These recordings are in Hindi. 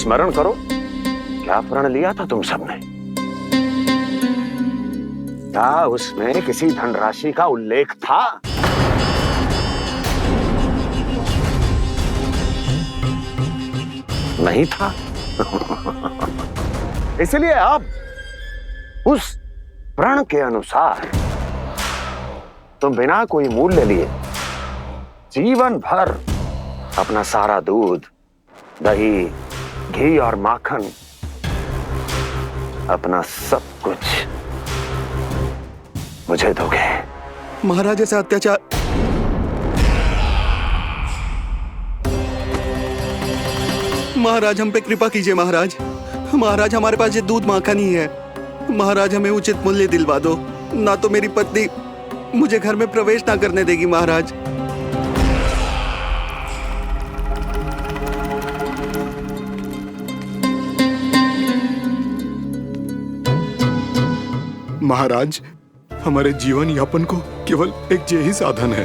स्मरण करो, क्या प्रण लिया था तुम सबने? क्या उसमें किसी धनराशि का उल्लेख था? नहीं था। इसलिए अब उस प्रण के अनुसार तुम बिना कोई मूल्य लिए जीवन भर अपना सारा दूध, दही, घी और माखन, अपना सब कुछ मुझे दोगे। महाराज ऐसा अत्याचार। महाराज हम पे कृपा कीजिए महाराज। महाराज हमारे पास ये दूध माखन ही है। महाराज हमें उचित मूल्य दिलवा दो, ना तो मेरी पत्नी मुझे घर में प्रवेश ना करने देगी महाराज। महाराज हमारे जीवन यापन को केवल एक यही साधन है।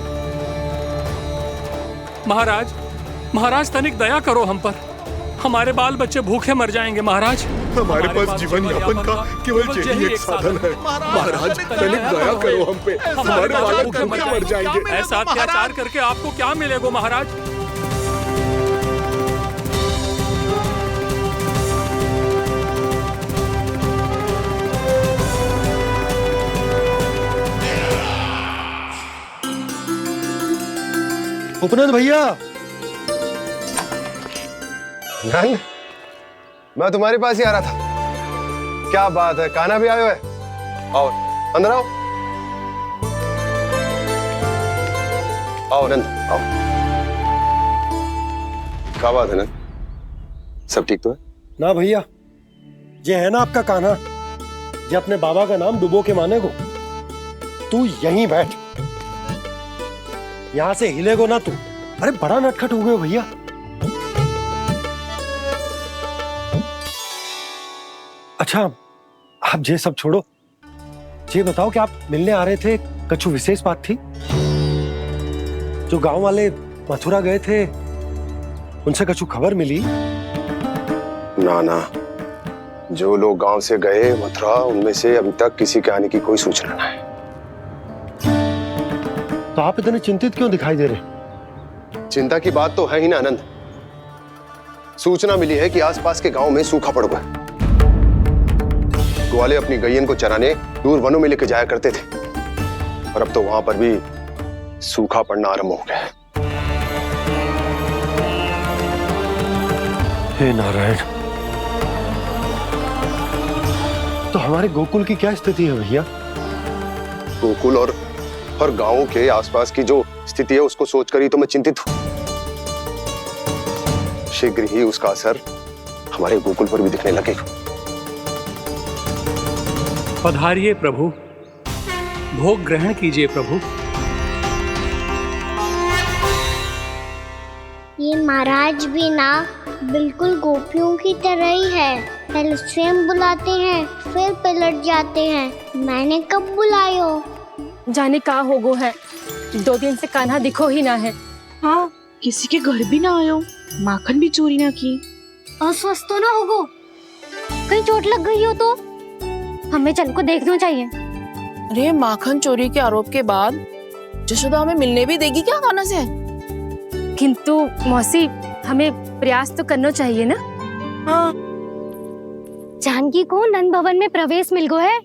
महाराज, महाराज तनिक दया करो हम पर। हमारे बाल बच्चे भूखे मर जाएंगे महाराज। हमारे पास जीवन यापन का केवल यही एक साधन है। महाराज तनिक दया करो हम पे, हमारे बालक भूखे मर जाएंगे। ऐसा अत्याचार करके आपको क्या मिलेगा महाराज? उपनंद भैया। नंद, मैं तुम्हारे पास ही आ रहा था। क्या बात है, कान्हा भी आयो है? आओ अंदर आओ। आओ नंद आओ। क्या बात है नंद, सब ठीक तो है? ना भैया, ये है ना आपका कान्हा, ये अपने बाबा का नाम डुबो के माने को। तू यहीं बैठ, यहां से हिलेगो ना तू। अरे बड़ा नटखट हो गए भैया। अच्छा आप ये सब छोड़ो, ये बताओ कि आप मिलने आ रहे थे, कछु विशेष बात थी? जो गांव वाले मथुरा गए थे उनसे कछु खबर मिली? ना ना, जो लोग गांव से गए मथुरा, उनमें से अभी तक किसी के आने की कोई सूचना नहीं है। तो आप इतने चिंतित क्यों दिखाई दे रहे? चिंता की बात तो है ही ना आनंद। सूचना मिली है कि आसपास के गांव में सूखा पड़ गया। ग्वाले अपनी गैयन को चराने दूर वनों में लेकर जाया करते थे, और अब तो वहां पर भी सूखा पड़ना आरंभ हो गया है। हे नारायण, तो हमारे गोकुल की क्या स्थिति है भैया? गोकुल और गांवों के आसपास की जो स्थिति है उसको सोचकर ही तो मैं चिंतित हूं। शीघ्र ही उसका असर हमारे गोकुल पर भी दिखने लगेगा। पधारिए प्रभु, भोग ग्रहण कीजिए प्रभु। ये महाराज भी ना बिल्कुल गोपियों की तरह ही है। पहले स्वयं बुलाते हैं, फिर पलट जाते हैं। मैंने कब बुलायो? जाने का होगो है, 2 दिन से कान्हा दिखो ही ना है। हाँ, किसी के घर भी ना आयो, माखन भी चोरी ना की। अस्वस्थ तो ना होगो, कहीं चोट लग गई हो तो? हमें चल को देखना चाहिए। अरे माखन चोरी के आरोप के बाद जशोदा हमें मिलने भी देगी क्या कान्हा से? किंतु मौसी, हमें प्रयास तो करना चाहिए ना। हाँ। जानकी को नंद भवन में प्रवेश मिल गो है,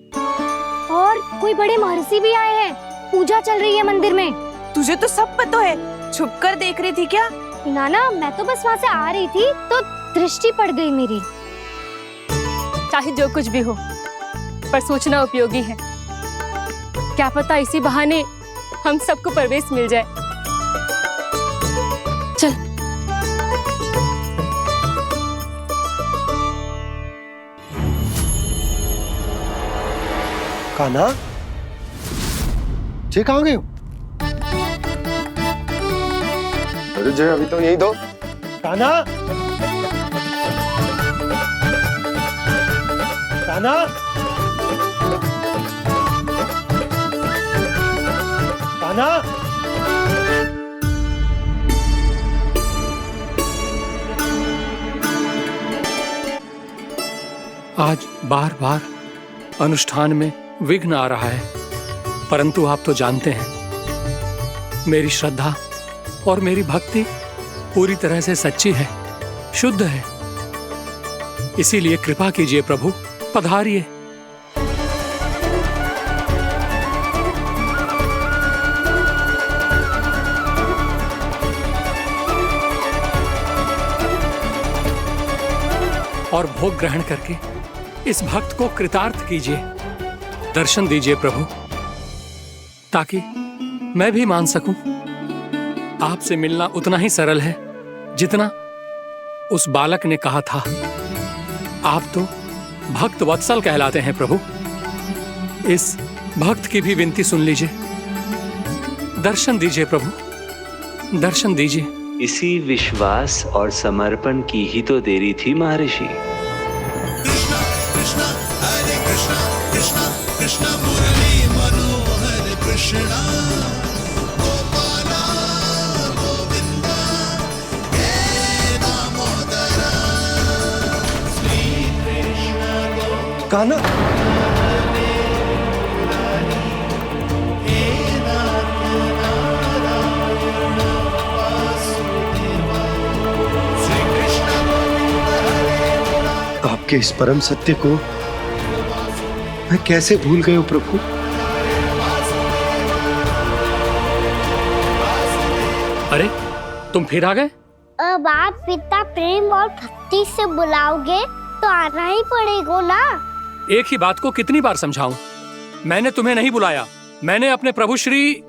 और कोई बड़े महर्षि भी आए हैं। पूजा चल रही है मंदिर में। तुझे तो सब पता है, छुप कर देख रही थी क्या? ना, मैं तो बस वहाँ से आ रही थी तो दृष्टि पड़ गई मेरी। चाहे जो कुछ भी हो, पर सूचना उपयोगी है। क्या पता इसी बहाने हम सबको प्रवेश मिल जाए। चल। कान्हा, जे कहाँ गए हो? अरे जय, अभी तो यही दो। कान्हा, कान्हा, कान्हा। आज बार बार अनुष्ठान में विघ्न आ रहा है, परंतु आप तो जानते हैं मेरी श्रद्धा और मेरी भक्ति पूरी तरह से सच्ची है, शुद्ध है। इसीलिए कृपा कीजिए प्रभु, पधारिए। और भोग ग्रहण करके इस भक्त को कृतार्थ कीजिए। दर्शन दीजिए प्रभु, ताकि मैं भी मान सकूं। आपसे मिलना उतना ही सरल है जितना उस बालक ने कहा था। आप तो भक्त वत्सल कहलाते हैं प्रभु। इस भक्त की भी विनती सुन लीजिए। दर्शन दीजिए प्रभु, दर्शन दीजिए। इसी विश्वास और समर्पण की ही तो देरी थी महर्षि। कृष्णा कृष्णा हरे कृष्णा कृष्णा कृष्णा मुरली मनोहर कृष्णा गोपाला गोविंदा हे दामोदरा श्री कृष्ण कान्हा, आपके इस परम सत्य को मैं कैसे भूल गया हूं प्रभु। अरे तुम फिर आ गए? अब आप इतना प्रेम और भक्ति से बुलाओगे तो आना ही पड़ेगा ना। एक ही बात को कितनी बार समझाऊं? मैंने तुम्हें नहीं बुलाया, मैंने अपने प्रभु श्री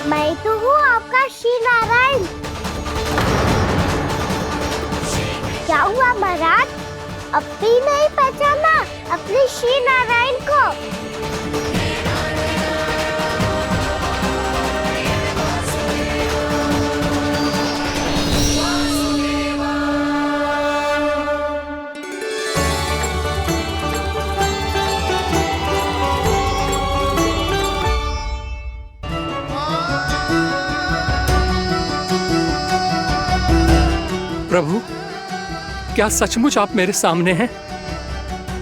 मैं तो हूँ आपका श्री नारायण। क्या हुआ महाराज, अब भी नहीं पहचाना अपने श्री नारायण को? प्रभु, क्या सचमुच आप मेरे सामने हैं?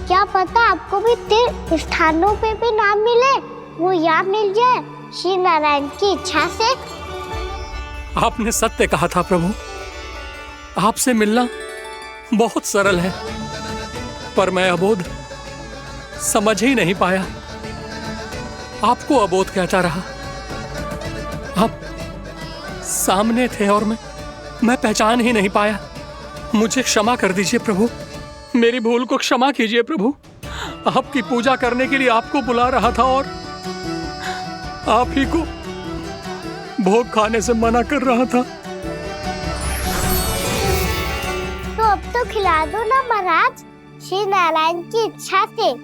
क्या पता आपको भी तीर्थ स्थानों पे भी नाम मिले, वो यहाँ मिल जाए श्री नारायण की इच्छा से। आपने सत्य कहा था प्रभु, आपसे मिलना बहुत सरल है, पर मैं अबोध समझ ही नहीं पाया। आपको अबोध कहता रहा। आप सामने थे और मैं पहचान ही नहीं पाया। मुझे क्षमा कर दीजिए प्रभु, मेरी भूल को क्षमा कीजिए प्रभु। आपकी पूजा करने के लिए आपको बुला रहा था और आप ही को भोग खाने से मना कर रहा था। तो अब तो खिला दो ना महाराज, श्री नारायण की इच्छा से।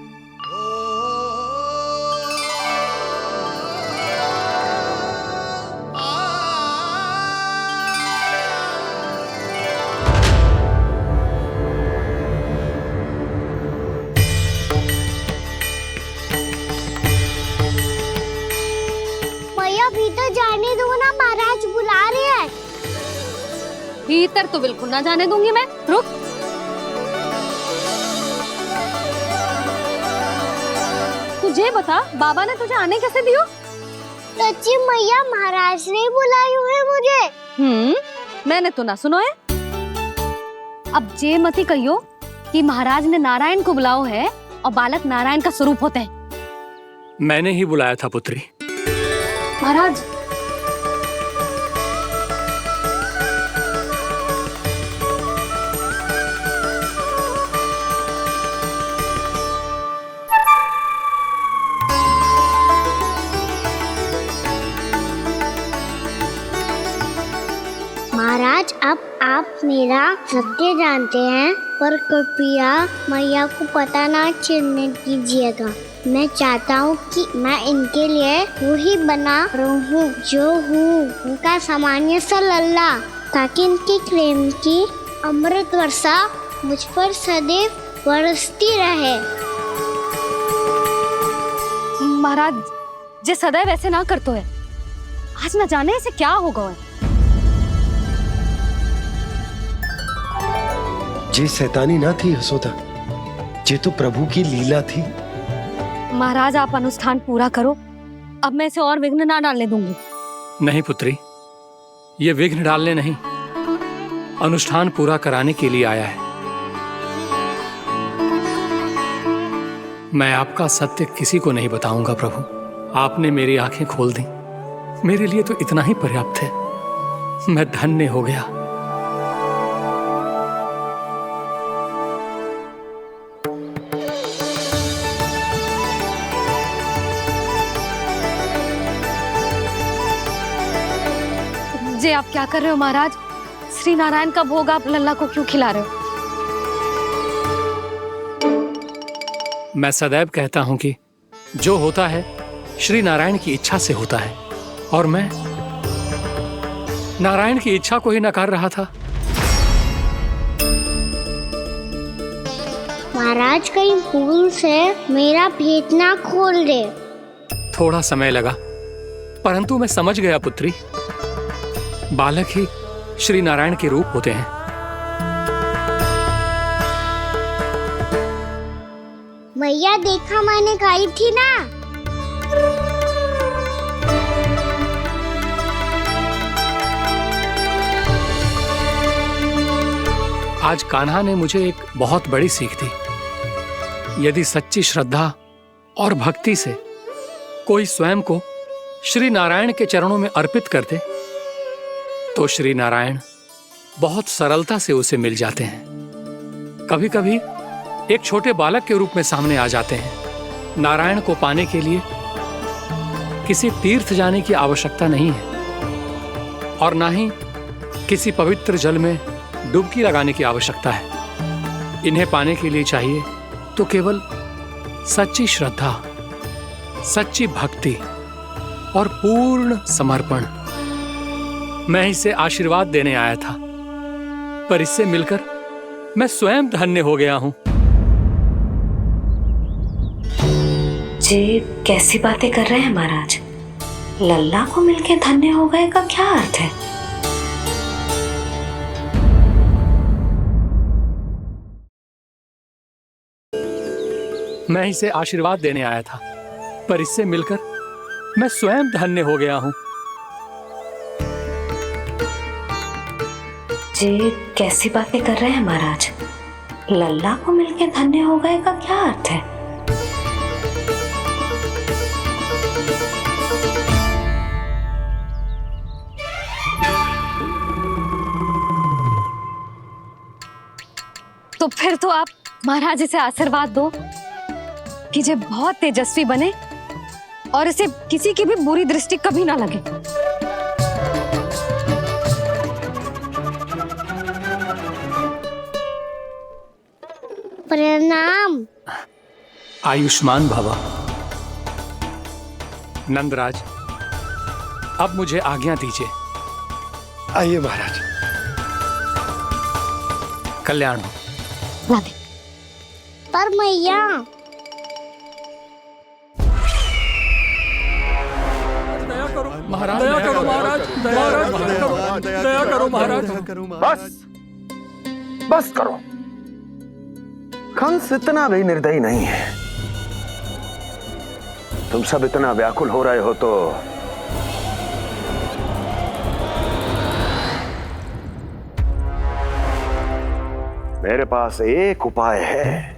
भीतर जाने दो ना, महाराज बुला रहे हैं। भीतर तो बिल्कुल ना जाने दूंगी मैं। रुक। तुझे बता, बाबा ने तुझे आने कैसे दियो? सच्ची मैया, महाराज ने बुलाई हुई मुझे। मैंने तो ना सुनो है। अब जे मती कहियो कि महाराज ने नारायण को बुलाओ है और बालक नारायण का स्वरूप होते हैं। मैंने ही बुलाया था पुत्री। महाराज, महाराज, अब आप मेरा सत्य जानते हैं, पर कृपया मैया को पता ना चलने दीजिएगा। मैं चाहता हूँ कि मैं इनके लिए वही बना रहूँ जो हूँ, उनका सामान्य सा लल्ला। ताकि इनके प्रेम की अमृत वर्षा मुझ पर सदैव बरसती रहे। महाराज जे सदैव ऐसे ना करतो है, आज न जाने इसे क्या होगा है। जे शैतानी ना थी यशोदा, जे तो प्रभु की लीला थी। महाराज आप अनुष्ठान पूरा करो, अब मैं इसे और विघ्न ना डालने दूंगी। नहीं पुत्री, ये विघ्न डालने नहीं, अनुष्ठान पूरा कराने के लिए आया है। मैं आपका सत्य किसी को नहीं बताऊंगा प्रभु। आपने मेरी आंखें खोल दी, मेरे लिए तो इतना ही पर्याप्त है। मैं धन्य हो गया। जे आप क्या कर रहे हो महाराज? श्री नारायण का भोग आप लल्ला को क्यों खिला रहे हो? मैं सदैव कहता हूं कि जो होता है श्री नारायण की इच्छा से होता है, और मैं नारायण की इच्छा को ही नकार रहा था। महाराज कहीं भूल से मेरा भेद ना खोल दे। थोड़ा समय लगा, परंतु मैं समझ गया पुत्री। बालक ही श्री नारायण के रूप होते हैं। मैया देखा मैंने कही थी ना। आज कान्हा ने मुझे एक बहुत बड़ी सीख दी। यदि सच्ची श्रद्धा और भक्ति से कोई स्वयं को श्री नारायण के चरणों में अर्पित कर दे, तो श्री नारायण बहुत सरलता से उसे मिल जाते हैं। कभी कभी एक छोटे बालक के रूप में सामने आ जाते हैं। नारायण को पाने के लिए किसी तीर्थ जाने की आवश्यकता नहीं है, और ना ही किसी पवित्र जल में डुबकी लगाने की आवश्यकता है। इन्हें पाने के लिए चाहिए तो केवल सच्ची श्रद्धा, सच्ची भक्ति और पूर्ण समर्पण। मैं इसे आशीर्वाद देने आया था, पर इससे मिलकर मैं स्वयं धन्य हो गया हूं। जी कैसी बातें कर रहे हैं महाराज? लल्ला को मिलके धन्य हो गए का क्या अर्थ है? मैं इसे आशीर्वाद देने आया था, पर इससे मिलकर मैं स्वयं धन्य हो गया हूं। जी कैसी बातें कर रहे हैं महाराज? लल्ला को मिलके धन्य हो गए का क्या अर्थ है? तो फिर तो आप महाराज इसे आशीर्वाद दो कि ये बहुत तेजस्वी बने और इसे किसी की भी बुरी दृष्टि कभी ना लगे। प्रणाम। आयुष्मान भवा। नंदराज, अब मुझे आज्ञा दीजिए। आइए महाराज। कल्याण हो। राधे। पर मैया महाराज, दया करो महाराज, दया करो महाराज। बस करो। कंस इतना भी निर्दयी नहीं है। तुम सब इतना व्याकुल हो रहे हो तो मेरे पास एक उपाय है।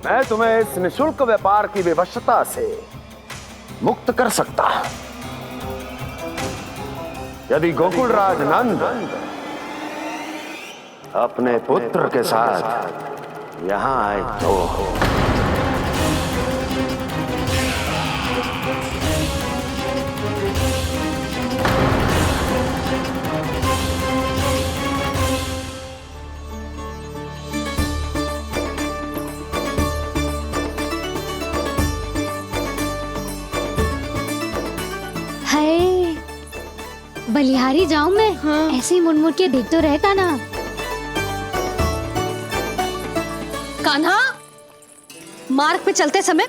मैं तुम्हें इस निःशुल्क व्यापार की विवशता से मुक्त कर सकता। यदि गोकुलराज नंद अपने पुत्र के साथ यहां आए तो बलिहारी जाऊं मैं? ऐसे ही मुड़ मुड़ के देख तो रहता ना। कान्हा, मार्ग पे चलते समय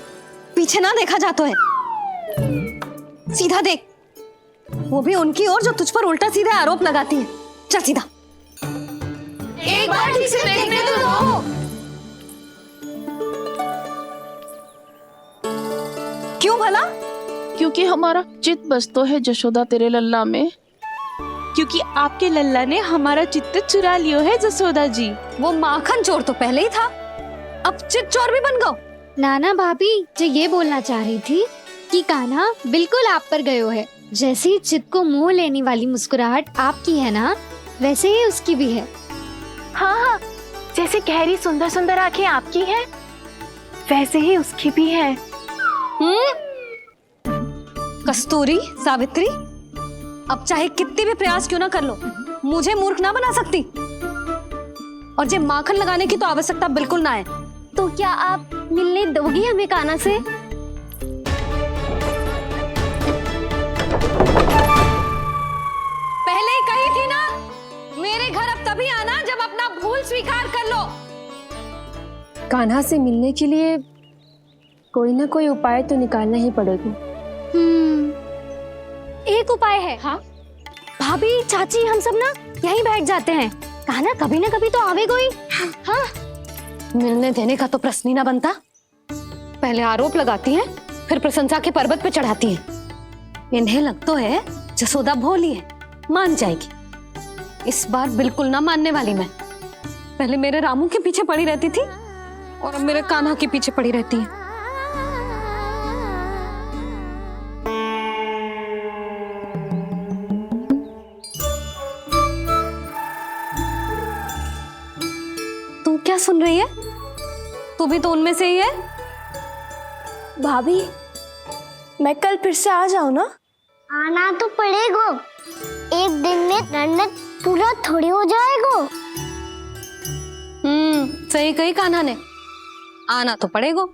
पीछे ना देखा जाता है, सीधा देख, वो भी उनकी ओर जो तुझ पर उल्टा सीधे आरोप लगाती है। चल सीधा। एक बार ठीक से देखने तो दो। क्यों भला? क्योंकि हमारा चित्त बसतो है जशोदा तेरे लल्ला में। क्योंकि आपके लल्ला ने हमारा चित्त चुरा लियो है जसोदा जी। वो माखन चोर तो पहले ही था, अब चित्त चोर भी बन गो। नाना भाभी जो ये बोलना चाह रही थी कि कान्हा बिल्कुल आप पर गयो है। जैसे ही चित्त को मोह लेने वाली मुस्कुराहट आपकी है ना, वैसे ही उसकी भी है। हाँ हाँ, जैसे गहरी सुंदर सुंदर आंखें आपकी हैं, वैसे ही उसकी भी है। कस्तूरी, सावित्री, अब चाहे कितने भी प्रयास क्यों ना कर लो, मुझे मूर्ख ना बना सकती। और जे माखन लगाने की तो आवश्यकता बिल्कुल ना है। तो क्या आप मिलने दोगी हमें कान्हा से? पहले ही कही थी ना, मेरे घर अब तभी आना जब अपना भूल स्वीकार कर लो। कान्हा से मिलने के लिए कोई ना कोई उपाय तो निकालना ही पड़ेगा। एक उपाय है। हाँ? भाभी, चाची, हम सब ना यहीं बैठ जाते हैं। कान्हा कभी ना कभी तो आवेगा ही। हाँ। मिलने देने का तो प्रश्न ही ना बनता। पहले आरोप लगाती हैं, फिर प्रशंसा के पर्वत पे चढ़ाती हैं। इन्हें लगता है जसोदा भोली है, मान जाएगी। इस बार बिल्कुल ना मानने वाली मैं। पहले मेरे रामू के पीछे पड़ी रहती थी और अब मेरे कान्हा के पीछे पड़ी रहती है। तू क्या सुन रही है? तू भी तो उनमें से ही है। भाभी, मैं कल फिर से आ जाऊं ना? आना तो पड़ेगा। एक दिन में रन्नत पूरा थोड़ी हो जाएगा। सही कही कान्हा ने, आना तो पड़ेगा।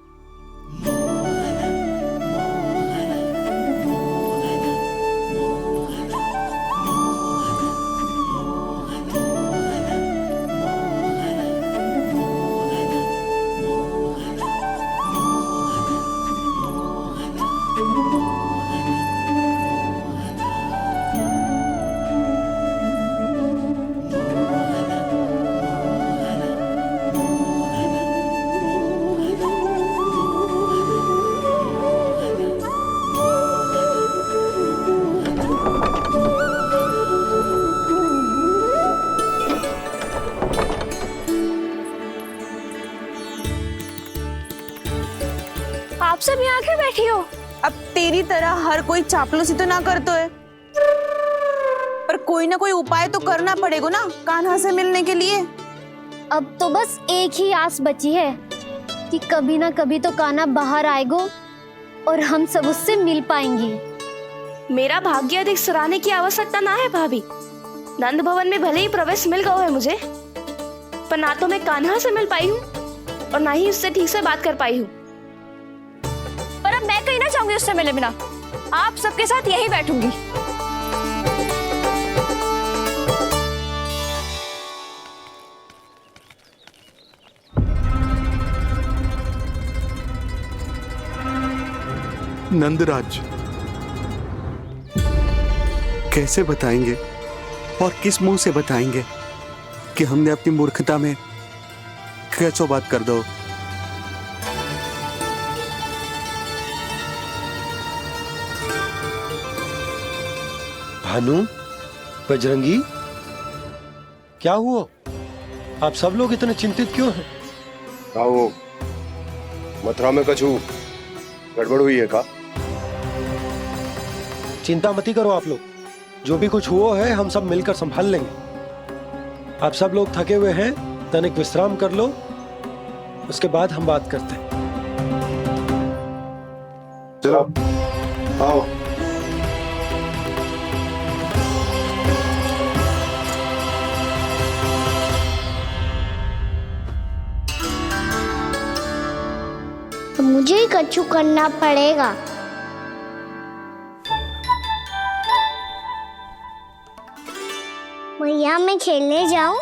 आप सब यहाँ के बैठी हो? अब तेरी तरह हर कोई चापलूसी तो ना करतो है, पर कोई ना कोई उपाय तो करना पड़ेगा ना कान्हा से मिलने के लिए। अब तो बस एक ही आस बची है कि कभी ना कभी तो कान्हा बाहर आएगा और हम सब उससे मिल पाएंगे। मेरा भाग्य अधिक सराहने की आवश्यकता ना है भाभी। नंद भवन में भले ही प्रवेश मिल गया है मुझे, पर ना तो मैं कान्हा से मिल पाई हूँ और ना ही उससे ठीक से बात कर पाई हूँ। पर अब मैं कहीं ना चाहूंगी उससे मिले बिना। आप सबके साथ यहीं बैठूंगी। नंदराज, कैसे बताएंगे और किस मुंह से बताएंगे कि हमने अपनी मूर्खता में कैसो बात कर दो। भानु, बजरंगी, क्या हुआ? आप सब लोग इतने चिंतित क्यों हैं? आओ, मथुरा में कछु गड़बड़ हुई है का? चिंता मती करो आप लोग, जो भी कुछ हुआ है हम सब मिलकर संभाल लेंगे। आप सब लोग थके हुए हैं, तनिक विश्राम कर लो, उसके बाद हम बात करते हैं। चलो, आओ। तो मुझे ही कछु करना पड़ेगा। मैया मैं खेलने जाऊं?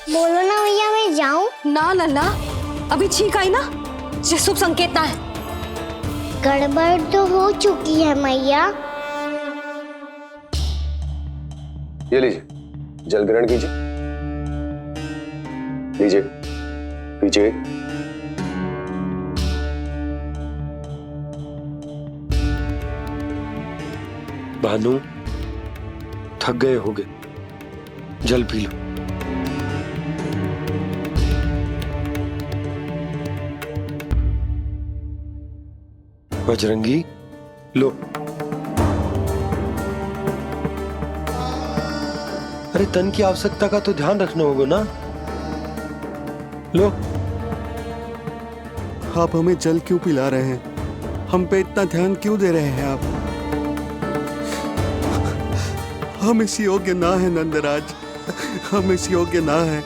बोलो ना मैया मैं जाऊं? ना लल्ला, अभी छींक आई ना, ये शुभ संकेत ना है। गड़बड़ तो हो चुकी है मैया। ये लीजिए, जल ग्रहण कीजिए। लीजिए, पीजिए। भानु, थक गए होगे, जल पी लो। बजरंगी, लो। अरे तन की आवश्यकता का तो ध्यान रखना होगा ना। लो। आप हमें जल क्यों पिला रहे हैं? हम पे इतना ध्यान क्यों दे रहे हैं आप? हम इस योग्य ना है नंदराज, हम इस योग्य ना है।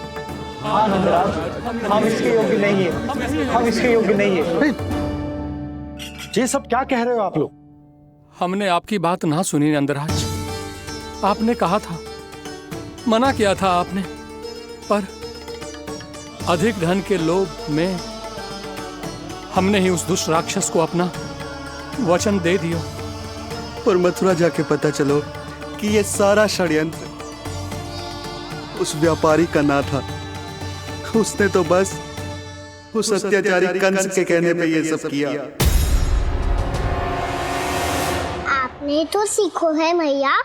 हाँ नंदराज, हम इसके योग्य नहीं है, हम इसके योग्य नहीं है। ये सब क्या कह रहे हो आप लोग? हमने आपकी बात ना सुनी नंदराज। आपने कहा था, मना किया था आपने, पर अधिक धन के लोभ में हमने ही उस दुष्ट राक्षस को अपना वचन दे दिया। पर मथुरा जाके पता चलो कि ये सारा षड्यंत्र उस व्यापारी का ना था। उसने तो बस उस अत्याचारी कंस के कहने पे ये सब किया। आपने तो सीखो है मैया,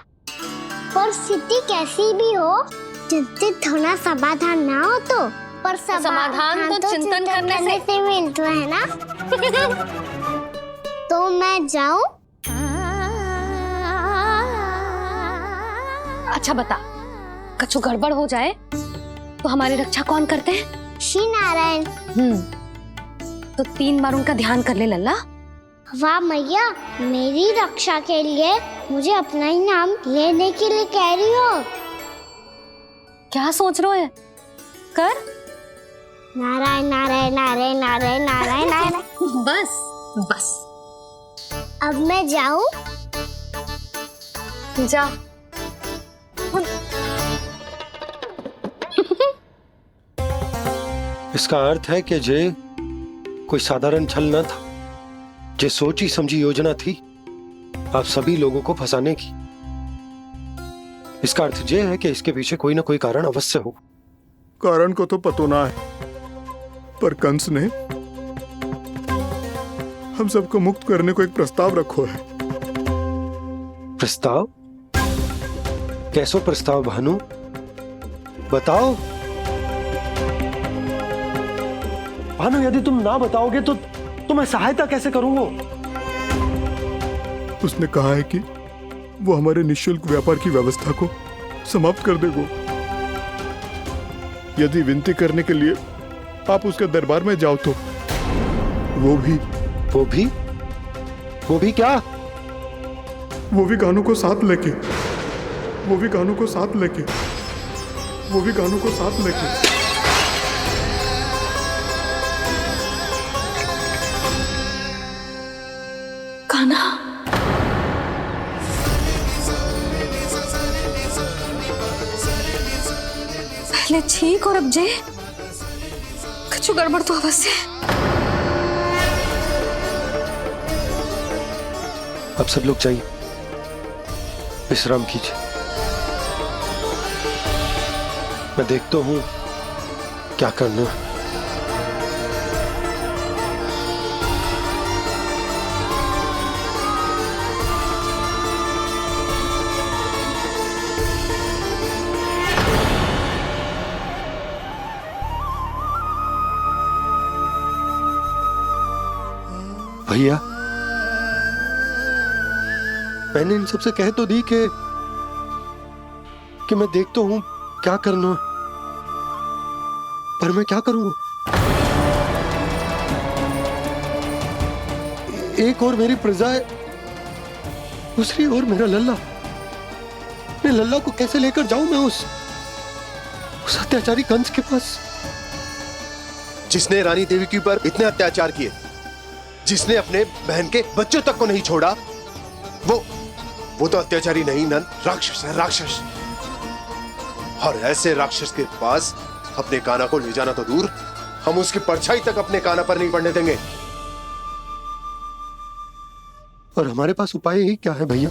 पर स्थिति कैसी भी हो, चिंतित होना समाधान ना हो तो, पर समाधान तो चिंतन करने से मिलता है ना। तो मैं जाऊं? अच्छा बता, कछु गड़बड़ हो जाए तो हमारी रक्षा कौन करते हैं? श्री नारायण। तो 3 बार उनका ध्यान कर ले लल्ला। वाह मैया, मेरी रक्षा के लिए मुझे अपना ही नाम लेने के लिए कह रही हो? क्या सोच रहे हो? कर। नारायण नारायण नारायण नारायण नारायण नारायण। बस बस। अब मैं जाऊं? जा। इसका अर्थ है कि जे कोई साधारण छल न था, जे सोची समझी योजना थी आप सभी लोगों को फंसाने की। इसका अर्थ ये है कि इसके पीछे कोई ना कोई कारण अवश्य हो। कारण को तो पतो ना है, पर कंस ने हम सबको मुक्त करने को एक प्रस्ताव रखो है। प्रस्ताव? कैसो प्रस्ताव भानु, बताओ। भानु, यदि तुम ना बताओगे तो मैं सहायता कैसे करूंगा? उसने कहा है कि वो हमारे निःशुल्क व्यापार की व्यवस्था को समाप्त कर देगा यदि विनती करने के लिए आप उसके दरबार में जाओ तो। वो भी क्या? वो भी गानों को साथ लेके, वो भी गानों को साथ लेके, वो भी गानों को साथ लेके। कान्हा, पहले छींक और अब जे, कुछ गड़बड़ तो अवश्य है। अब सब लोग जाइए, विश्राम कीजिए। मैं देखता हूं क्या करना है। भैया, मैंने इन सबसे कह तो दी कि मैं देखता हूं क्या करना, पर मैं क्या करूंगा? एक और मेरी प्रजा है, दूसरी ओर मेरा लल्ला। मैं लल्ला को कैसे लेकर जाऊं मैं उस अत्याचारी कंस के पास, जिसने रानी देवी के ऊपर इतने अत्याचार किए, जिसने अपने बहन के बच्चों तक को नहीं छोड़ा, वो तो अत्याचारी नहीं नंद, राक्षस है, राक्षस। और ऐसे राक्षस के पास अपने कान्हा को ले जाना तो दूर, हम उसकी परछाई तक अपने कान्हा पर नहीं पड़ने देंगे। और हमारे पास उपाय ही क्या है भैया?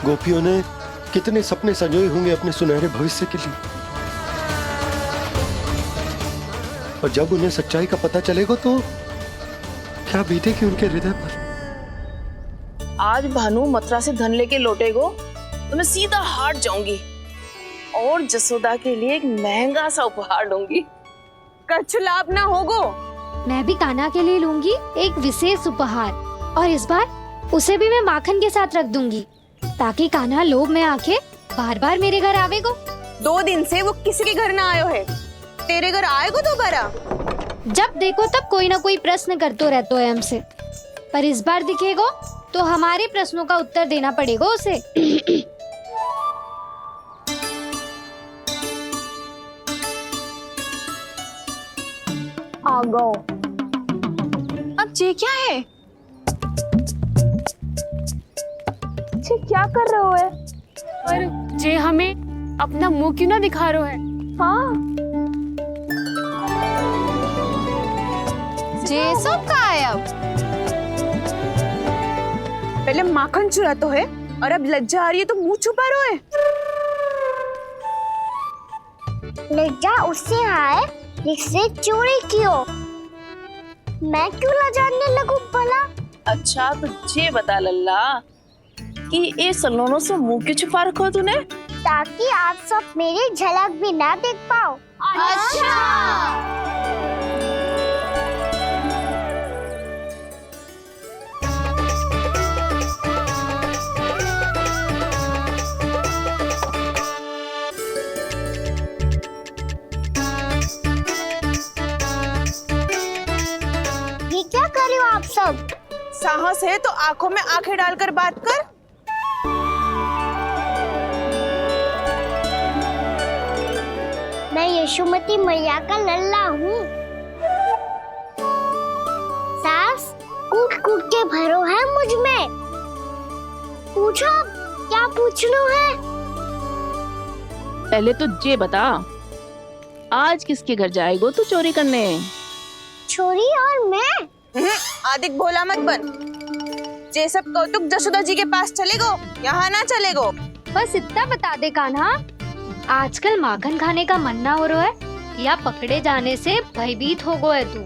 गोपियों ने कितने सपने संजोए होंगे अपने सुनहरे भविष्य के लिए, और जब उन्हें सच्चाई का पता चलेगा तो क्या बीतेगी उनके हृदय पर। आज भानु मथुरा से धन लेके लौटेगो तो मैं सीधा हाट जाऊंगी और जसोदा के लिए एक महंगा सा उपहार लूंगी। कछु लाभ ना होगो। मैं भी कान्हा के लिए लूंगी एक विशेष उपहार, और इस बार उसे भी मैं माखन के साथ रख दूंगी, ताकि कान्हा लोभ में आके बार बार मेरे घर आवेगो। 2 दिन से वो किसी के घर ना आयो है, तेरे घर आएगो दोबारा? जब देखो तब कोई ना कोई प्रश्न करते रहते हो हमसे, पर इस बार दिखेगो तो हमारे प्रश्नों का उत्तर देना पड़ेगा उसे। आ गो। अब ये क्या है? ये क्या कर रहे हो है? पर जे हमें अपना मुंह क्यों ना दिखा रहे है? हाँ, जे सब का है अब? पहले माखन चुरा तो है और अब लज्जा आ रही है तो मुंह छुपा रहे है। लज्जा उससे आए जिससे चोरी कियो। मैं क्यों लजाने लगूं भला? अच्छा तो ये बता लल्ला कि ये सलोनों से मुंह क्यों छुपा रखो तूने? ताकि आप सब मेरी झलक भी ना देख पाओ। अच्छा। ये क्या कर रहे हो आप सब? साहस है तो आंखों में आंखें डालकर बात कर। मैं यशोमती मैया का लल्ला हूँ। सास कूट कूट के भरो है मुझ में। पूछो क्या पूछना है? पहले तो ये बता, आज किसके घर जाएगो तू चोरी करने? छोरी और मैं? आदिक भोला मत बन। ये सब कौतुक जशोदा जी के पास चलेगो, यहाँ ना चलेगो। बस इतना बता दे कान्हा, आजकल माखन खाने का मन ना हो रहा है या पकड़े जाने से भयभीत हो गो है तू?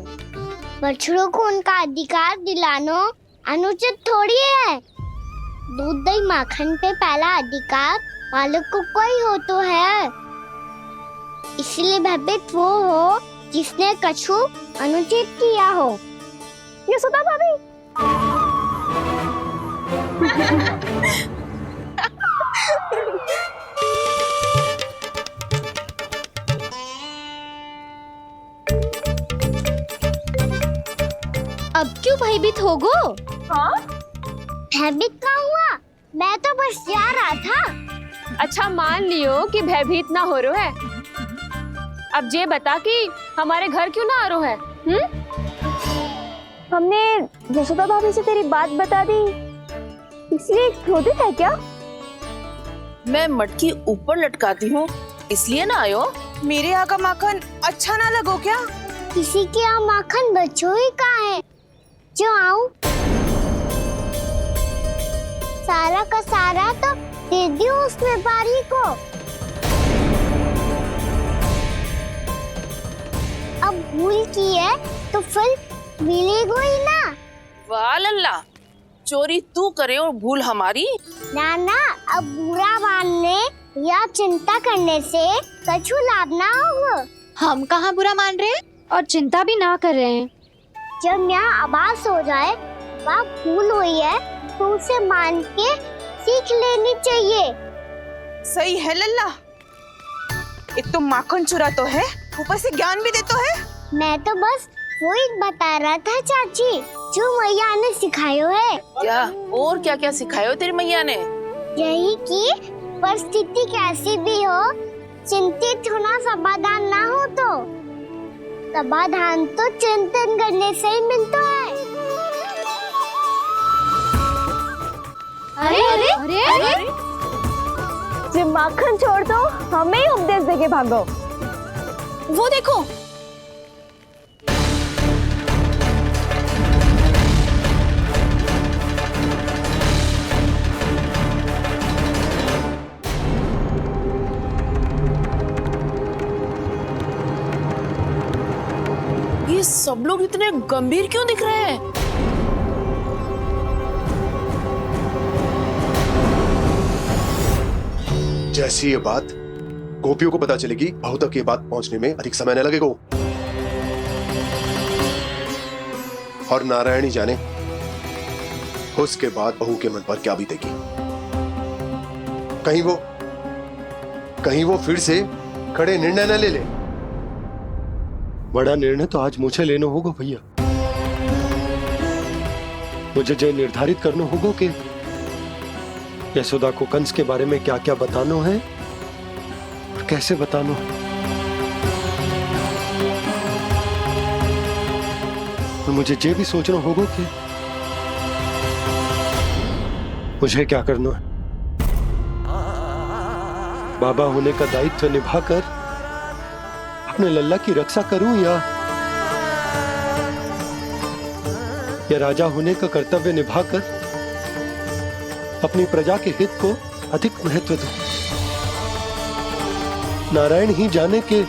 बछड़ों को उनका अधिकार दिलाना अनुचित थोड़ी है। दूध दही माखन पे पहला अधिकार मालिक को कोई हो तो है। इसलिए भयभीत वो हो जिसने कछु अनुचित किया हो। यशोदा भाभी। अब क्यों भयभीत हो गो? हाँ? भयभीत क्या हुआ? मैं तो बस जा रहा था। अच्छा मान लियो कि भयभीत ना हो रहा है। अब ये बता कि हमारे घर क्यों ना आ रहा है? हमने यशोदा भाभी से तेरी बात बता दी, इसलिए क्रोधित है क्या? मैं मटकी ऊपर लटकाती हूँ इसलिए ना आयो? मेरे यहाँ का माखन अच्छा ना लगो क्या? किसी के यहाँ माखन बच्चों ही कहाँ है जो आऊं? सारा का सारा तो दे दियो उस व्यापारी को। अब भूल की है तो फिर मिलेगो ही ना। वाह लल्ला, चोरी तू करे और भूल हमारी। नाना, अब बुरा मानने या चिंता करने से कछु लाभ ना होगा। हम कहाँ बुरा मान रहे हैं और चिंता भी ना कर रहे हैं। जब यहाँ आभास हो जाए वहाँ भूल हुई है तो उसे मान के सीख लेनी चाहिए। सही है लल्ला, एक तो माखन चुरा तो है, ऊपर से ज्ञान भी देता है। मैं तो बस वही बता रहा था चाची जो मैया ने सिखायो है। क्या और क्या क्या सिखायो तेरी मैया ने? यही कि परिस्थिति कैसी भी हो चिंतित होना समाधान ना हो तो समाधान तो चिंतन करने से ही मिलता है। अरे अरे अरे अरे जब माखन छोड़ दो हमें ही उपदेश देके भागो। वो देखो ये सब लोग इतने गंभीर क्यों दिख रहे हैं? जैसी ये बात गोपियों को पता चलेगी, बहू तक ये बात पहुंचने में अधिक समय न लगेगा। और नारायण ही जाने उसके बाद बहू के मन पर क्या बीतेगी। कहीं वो फिर से खड़े निर्णय न ले ले। बड़ा निर्णय तो आज मुझे लेना होगा भैया। मुझे जो निर्धारित करना होगा कि यशोदा को कंस के बारे में क्या क्या बताना है और कैसे बताना है। और मुझे ये भी सोचना होगा कि मुझे क्या करना है। बाबा होने का दायित्व निभाकर अपने लल्ला की रक्षा करूं या राजा होने का कर्तव्य निभाकर अपनी प्रजा के हित को अधिक महत्व दूं। नारायण ही जाने के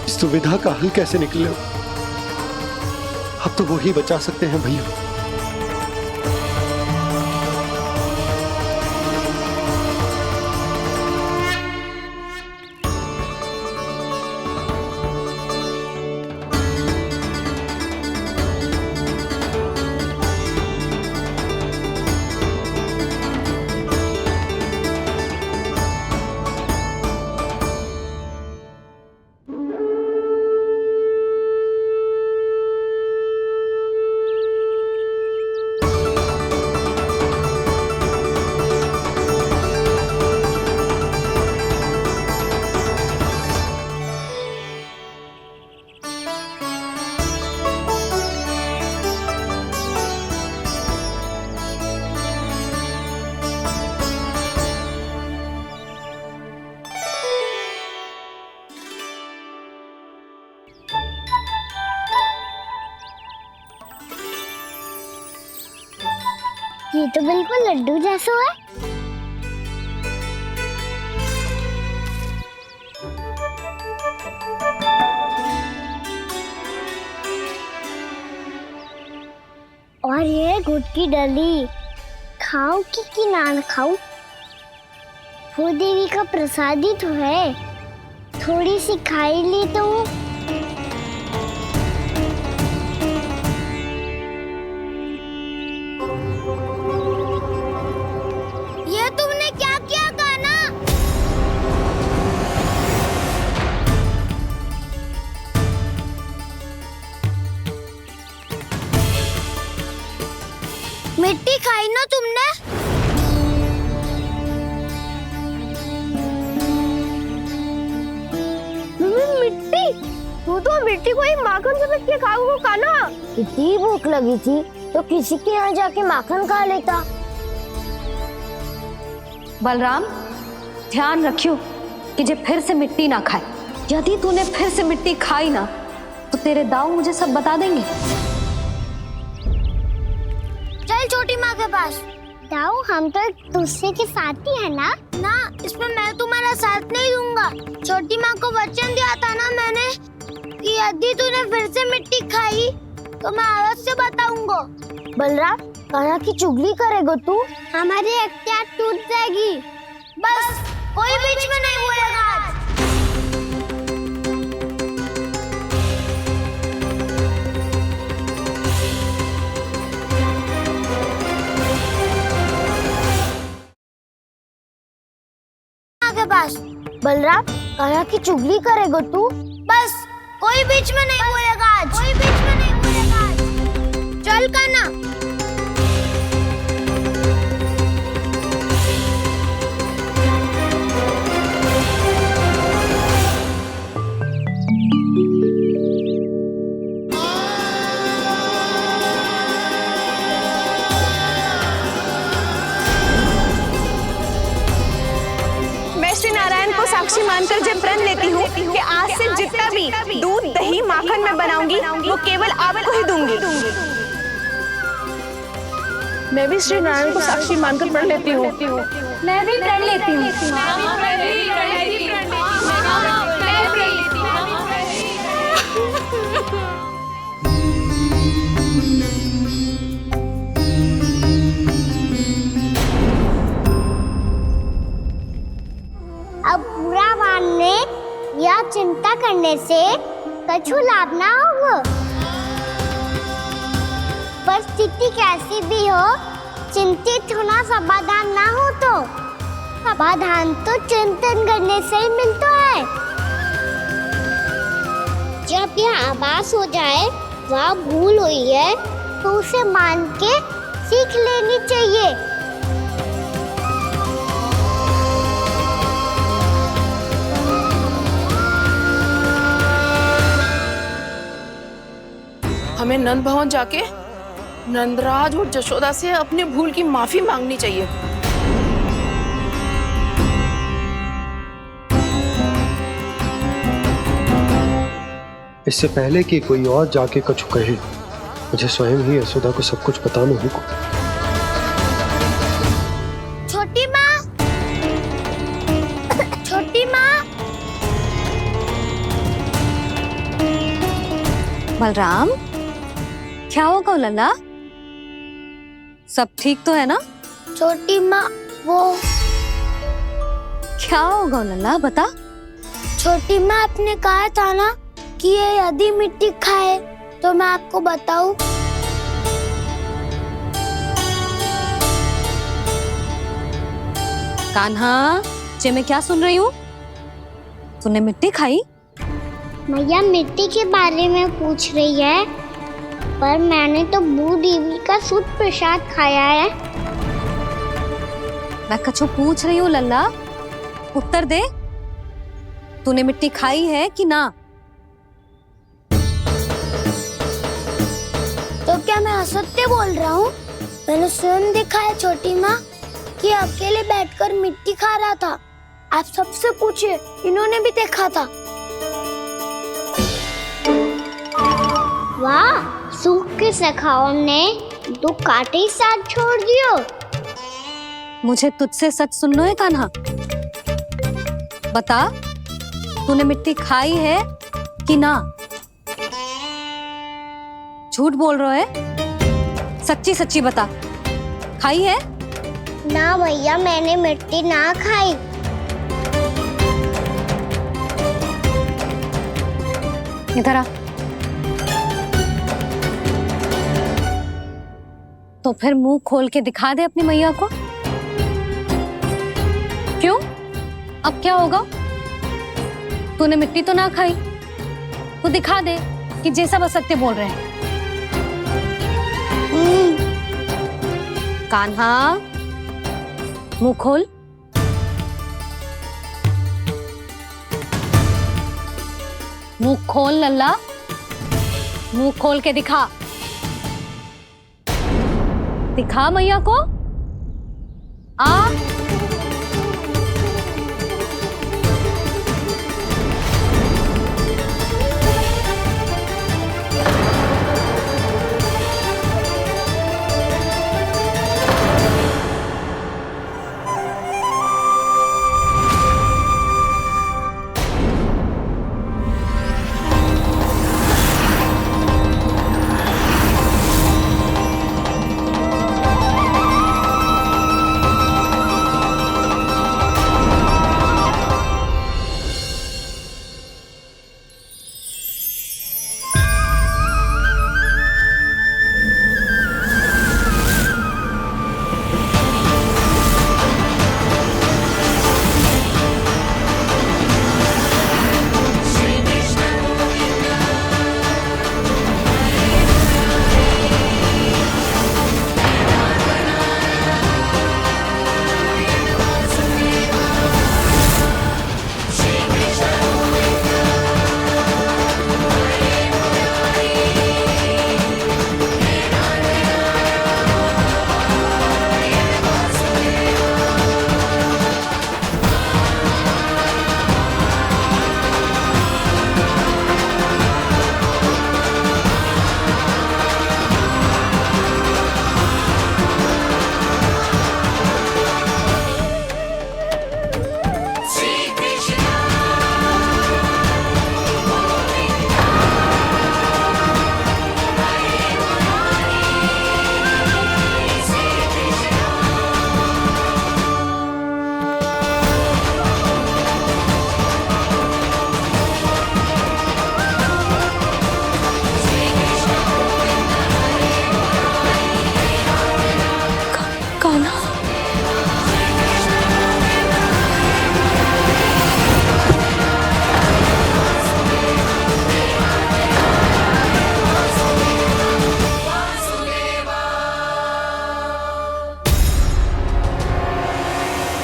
इस दुविधा का हल कैसे निकले। अब तो वो ही बचा सकते हैं भैया। ये तो बिल्कुल लड्डू जैसा है। और ये गुड़ की डली खाऊं कि ना खाऊं? वो देवी का प्रसाद ही तो है, थोड़ी सी खाई ली तो। ये तुमने क्या किया कान्हा? मिट्टी खाई ना तुमने? मिट्टी? तू तो मिट्टी को ही माखन से मिट्टी खाओगे कान्हा। इतनी भूख लगी थी तो किसी के यहाँ जाके माखन खा लेता। बलराम, ध्यान रखियो कि जे फिर से मिट्टी ना खाए। यदि तूने फिर से मिट्टी खाई ना तो तेरे दाऊ मुझे सब बता देंगे। चल छोटी माँ के पास। दाऊ, हम तो एक दूसरे के साथ ही है ना? ना, इसमें मैं तुम्हारा साथ नहीं दूंगा। छोटी माँ को वचन दिया था ना मैंने कि यदि तूने फिर से मिट्टी खाई तो मैं अवश्य बताऊंगा। बलराम, कान्हा की चुगली करेगा तू? हमारी अख्तियार टूट जाएगी। बस कोई बीच में नहीं बोलेगा आज। के पास। बलराम, कान्हा की चुगली करेगा तू? बस कोई बीच में नहीं बोलेगा आज। कोई बीच में नहीं बोलेगा आज। चल कान्हा। को साक्षी मानकर जब प्रण लेती हूँ कि आज से जितना भी दूध दही माखन मैं बनाऊंगी वो केवल आपको ही दूंगी। मैं भी श्री नारायण को साक्षी मानकर प्रण लेती हूँ। मैं भी प्रण लेती हूँ। अब बुरा मानने या चिंता करने से कछु लाभ ना होगा। परिस्थिति कैसी भी हो, चिंतित होना समाधान ना हो तो समाधान तो चिंतन करने से ही मिलता है। जब यह आभास हो जाए वह भूल हुई है तो उसे मान के सीख लेनी चाहिए। हमें नंद भवन जाके नंदराज और जशोदा से अपनी भूल की माफी मांगनी चाहिए। इससे पहले कि कोई और जाके कछु कहे, मुझे स्वयं ही यशोदा को सब कुछ बताना होगा। छोटी माँ, छोटी माँ। बलराम, क्या होगा लल्ला? सब ठीक तो है ना? छोटी माँ, वो क्या होगा लल्ला, बता। छोटी माँ, आपने कहा था ना कि ये यदि मिट्टी खाए तो मैं आपको बताऊं। कान्हा, जे मैं क्या सुन रही हूँ? तूने मिट्टी खाई? मैया मिट्टी के बारे में पूछ रही है, पर मैंने तो भू देवी का शुद्ध प्रसाद खाया है। मैं कछु पूछ रही हूँ लल्ला, उत्तर दे। तूने मिट्टी खाई है कि ना? तो क्या मैं असत्य बोल रहा हूँ? मैंने स्वयं देखा है छोटी माँ कि अकेले बैठकर मिट्टी खा रहा था। आप सबसे पूछिए, इन्होंने भी देखा था। वाह, सूख के सखाओं ने दो कांटे ही साथ छोड़ दियो। मुझे तुझसे सच सुनना है कान्हा। बता, तूने मिट्टी खाई है कि ना? झूठ बोल रहा है, सच्ची सच्ची बता, खाई है? ना भैया, मैंने मिट्टी ना खाई। इधर आ। तो फिर मुंह खोल के दिखा दे अपनी मैया को। क्यों? अब क्या होगा? तूने मिट्टी तो ना खाई, तो दिखा दे कि जे सब असत्य बोल रहे हैं। कान्हा, मुंह खोल। मुंह खोल लल्ला, मुंह खोल के दिखा। दिखा मैया को। आ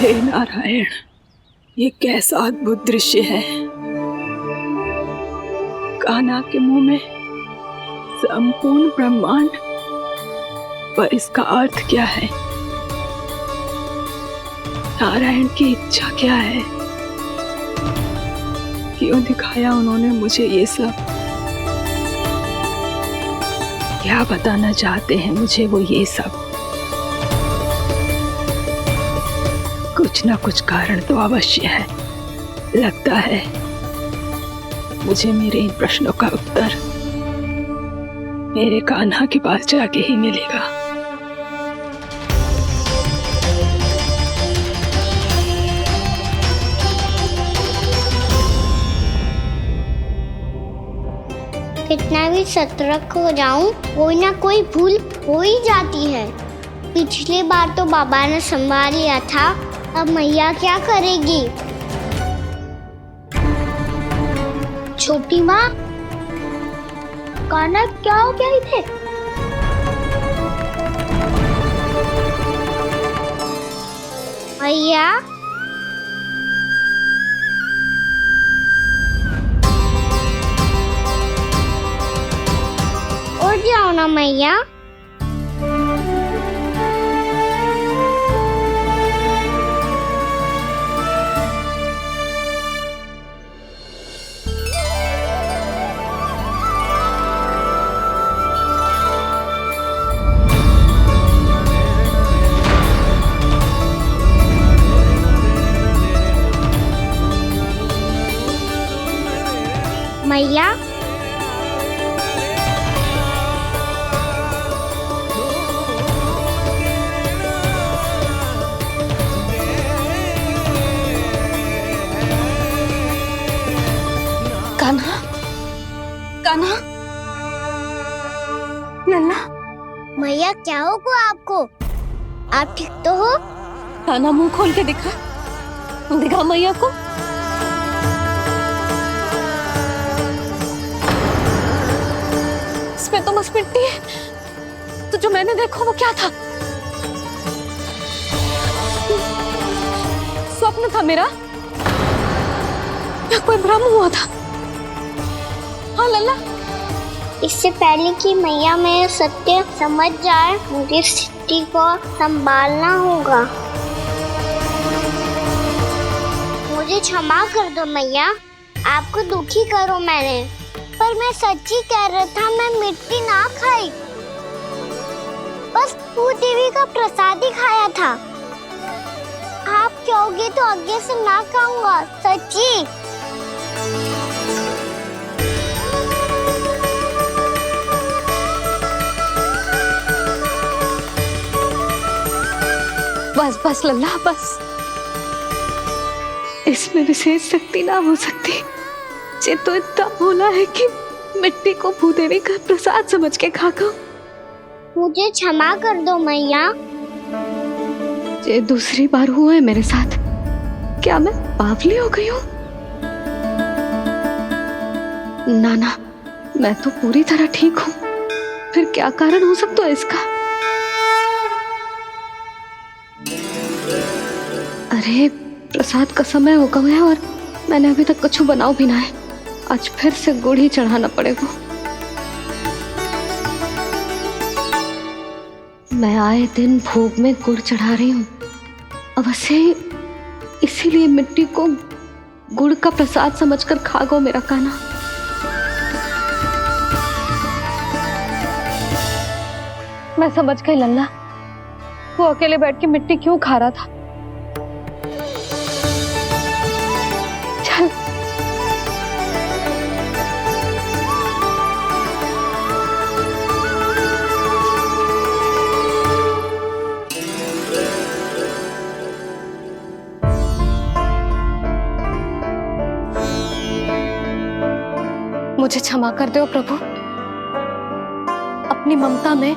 हे नारायण, ये कैसा अद्भुत दृश्य है। कान्हा के मुंह में संपूर्ण ब्रह्मांड, पर इसका अर्थ क्या है? नारायण की इच्छा क्या है? क्यों दिखाया उन्होंने मुझे ये सब? क्या बताना चाहते हैं मुझे वो ये सब? कुछ ना कुछ कारण तो अवश्य है। लगता है मुझे मेरे इन प्रश्नों का उत्तर मेरे कान्हा के पास जाके ही मिलेगा। कितना भी सतर्क हो जाऊं, कोई ना कोई भूल हो ही जाती है। पिछली बार तो बाबा ने संभाल लिया था, अब मैया क्या करेगी? छोटी माँ, कान्हा क्या हो गया इधर? मैया, उठ जाओ ना मैया। मैया, कान्हा, कान्हा, लल्ला। मैया क्या होगा आपको? आप ठीक तो हो? कान्हा मुंह खोल के दिखा, दिखा मैया को। इसमें तो बस मिट्टी है। तो जो मैंने देखा वो क्या था? स्वप्न था मेरा या कोई भ्रम हुआ था? हाँ लल्ला। इससे पहले कि मैया मेरे सत्य समझ जाए, मुझे स्थिति को संभालना होगा। मुझे क्षमा कर दो मैया, आपको दुखी करो मैंने, पर मैं सच्ची कह रहा था। मैं मिट्टी ना खाई, बस तू देवी का प्रसाद ही खाया था। आप कहोगे तो आगे से ना खाऊंगा, सच्ची। बस बस लल्ला, बस। इसमें विशेष शक्ति ना हो सकती। ये तो इतना भोला है कि मिट्टी को भूदेवी का प्रसाद समझ के खागा। मुझे क्षमा कर दो मैया। ये दूसरी बार हुआ है मेरे साथ। क्या मैं बावली हो गई हूँ? ना ना, मैं तो पूरी तरह ठीक हूँ। फिर क्या कारण हो सकता है इसका? अरे प्रसाद का समय हो गया है और मैंने अभी तक कुछ बनाओ भी ना है। आज फिर से गुड़ ही चढ़ाना पड़ेगा। मैं आए दिन भोग में गुड़ चढ़ा रही हूँ, अवश्य इसीलिए मिट्टी को गुड़ का प्रसाद समझकर खा गो मेरा कान्हा। मैं समझ गई लल्ला, वो अकेले बैठ के मिट्टी क्यों खा रहा था। चल मुझे क्षमा कर दो प्रभु। अपनी ममता में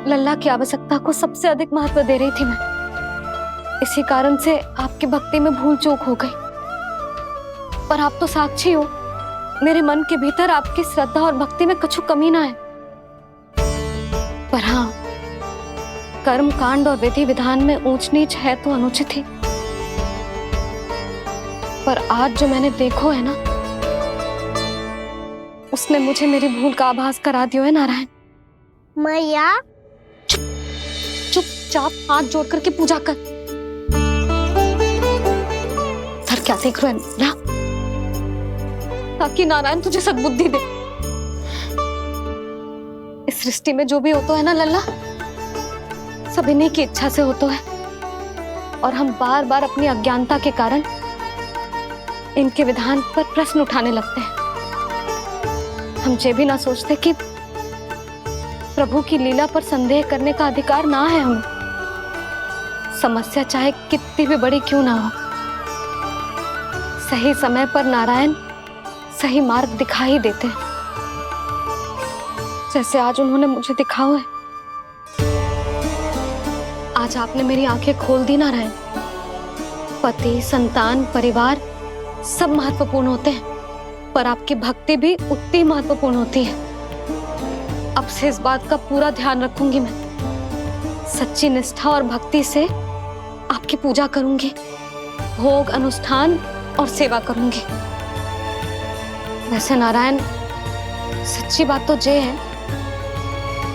लल्ला की आवश्यकता को सबसे अधिक महत्व दे रही थी मैं। इसी कारण से आपकी भक्ति में भूल चूक हो गई। पर आप तो साक्षी हो, मेरे मन के भीतर आपकी श्रद्धा और भक्ति में कुछ कमी ना है। पर हाँ, कर्म कांड और विधि विधान में ऊंच नीच है तो अनुचित ही। पर आज जो मैंने देखो है ना, उसने मुझे मेरी भूल का आभास करा दियो है नारायण। मैया चुपचाप हाथ जोड़ करके पूजा कर। सर क्या देख रहे हो ना, ताकि नारायण तुझे सद्बुद्धि दे। इस सृष्टि में जो भी होता है ना लल्ला, सब इन्हीं की इच्छा से होता है, और हम बार बार अपनी अज्ञानता के कारण इनके विधान पर प्रश्न उठाने लगते हैं। हम ये भी ना सोचते कि प्रभु की लीला पर संदेह करने का अधिकार ना है हमें। समस्या चाहे कितनी भी बड़ी क्यों ना हो, सही समय पर नारायण सही मार्ग दिखा ही देते हैं, जैसे आज उन्होंने मुझे दिखाओ है। आज आपने मेरी आंखें खोल दी नारायण। पति, संतान, परिवार सब महत्वपूर्ण होते हैं, पर आपकी भक्ति भी उतनी महत्वपूर्ण होती है। अब से इस बात का पूरा ध्यान रखूंगी मैं। सच्ची निष्ठा और भक्ति से आपकी पूजा करूंगी, भोग, अनुष्ठान और सेवा करूंगी। वैसे नारायण, सच्ची बात तो ये है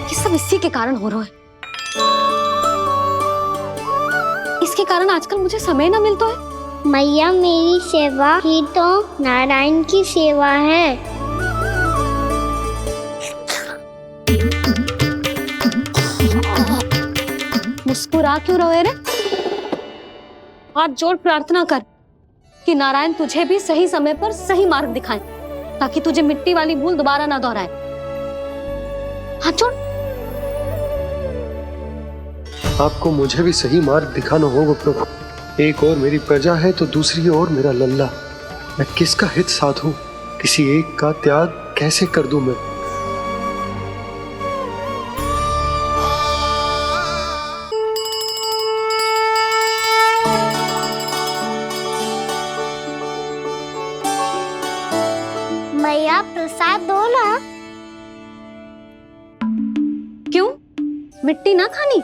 कि सब इसी के कारण हो रहा है। इसके कारण आजकल मुझे समय ना मिलता है। मैया, मेरी सेवा ही तो नारायण की सेवा है। मुस्कुरा क्यों रहे रे? हाथ जोड़ प्रार्थना कर कि नारायण तुझे भी सही समय पर सही मार्ग दिखाएं, ताकि तुझे मिट्टी वाली भूल दोबारा ना दोहराए। हाथ जोड़। आपको मुझे भी सही मार्ग दिखाना होगा प्रभु। एक और मेरी प्रजा है तो दूसरी ओर मेरा लल्ला। मैं किसका हित साधूं? किसी एक का त्याग कैसे कर दूं मैं? मैया, प्रसाद दो ना। क्यों? मिट्टी ना खानी?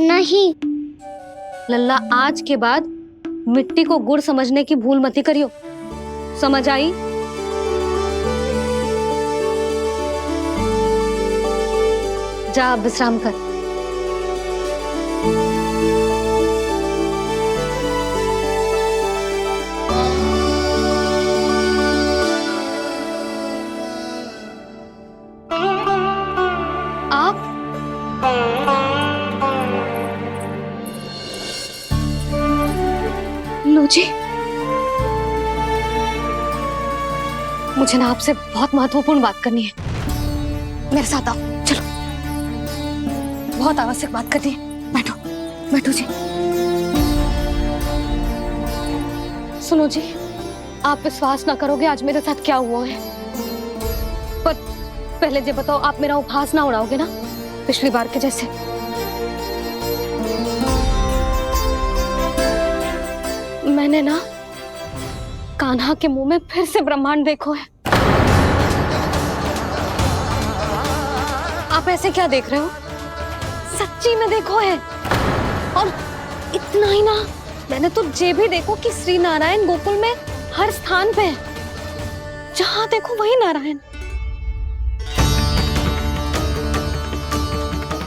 नहीं। लल्ला, आज के बाद मिट्टी को गुड़ समझने की भूल मत करियो। समझ आई? जा विश्राम कर। आप लो जी, मुझे ना आपसे बहुत महत्वपूर्ण बात करनी है। मेरे साथ आओ, चलो। बहुत आवश्यक बात करनी है। बैठो, बैठो जी। सुनो जी, आप विश्वास ना करोगे आज मेरे साथ क्या हुआ है। पर पहले ये बताओ, आप मेरा उपहास ना उड़ाओगे ना, पिछली बार के जैसे? मैंने ना कान्हा के मुंह में फिर से ब्रह्मांड देखो है। आप ऐसे क्या देख रहे हो? सच्ची में देखो है। और इतना ही ना, मैंने तो ये भी देखो कि श्री नारायण गोकुल में हर स्थान पे है। जहां देखो वही नारायण।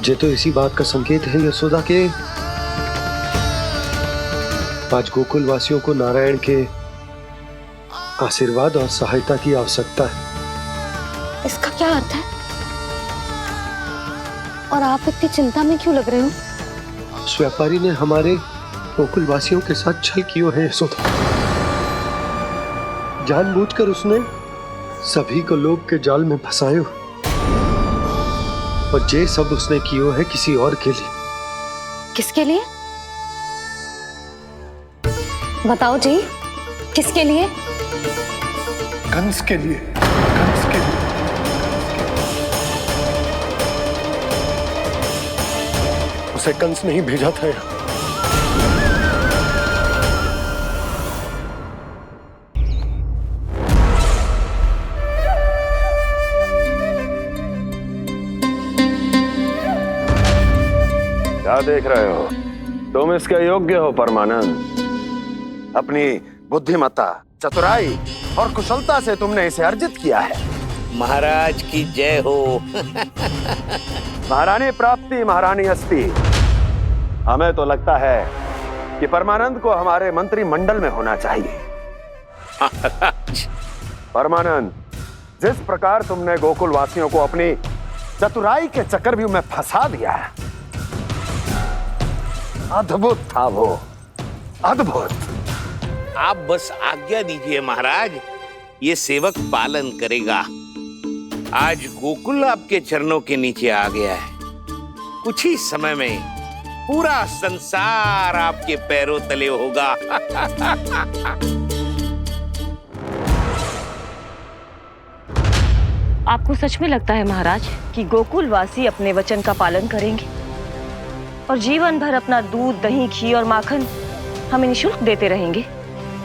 ये तो इसी बात का संकेत है यशोदा के आज गोकुल वासियों को नारायण के आशीर्वाद और सहायता की आवश्यकता है। इसका क्या अर्थ है? और आप इतनी चिंता में क्यों लग रहे हो? उस व्यापारी ने हमारे गोकुल वासियों के साथ छल किया है यशोदा। जानबूझकर उसने सभी को लोभ के जाल में फंसायो, और ये सब उसने किया है किसी और के लिए। किसके लिए? बताओ जी, किसके लिए? कंस के लिए। कंस के लिए। उसे कंस नहीं भेजा था यहाँ। क्या देख रहे हो? तुम इसके योग्य हो परमानंद। अपनी बुद्धिमत्ता, चतुराई और कुशलता से तुमने इसे अर्जित किया है। महाराज की जय हो। महारानी प्राप्ति महारानी अस्ति। हमें तो लगता है कि परमानंद को हमारे मंत्रिमंडल में होना चाहिए। परमानंद, जिस प्रकार तुमने गोकुल वासियों को अपनी चतुराई के चक्रव्यूह में फंसा दिया है, अद्भुत था वो, अद्भुत। आप बस आज्ञा दीजिए महाराज, ये सेवक पालन करेगा। आज गोकुल आपके चरणों के नीचे आ गया है। कुछ ही समय में पूरा संसार आपके पैरों तले होगा। आपको सच में लगता है महाराज कि गोकुल वासी अपने वचन का पालन करेंगे और जीवन भर अपना दूध, दही, घी और माखन हमें निःशुल्क देते रहेंगे?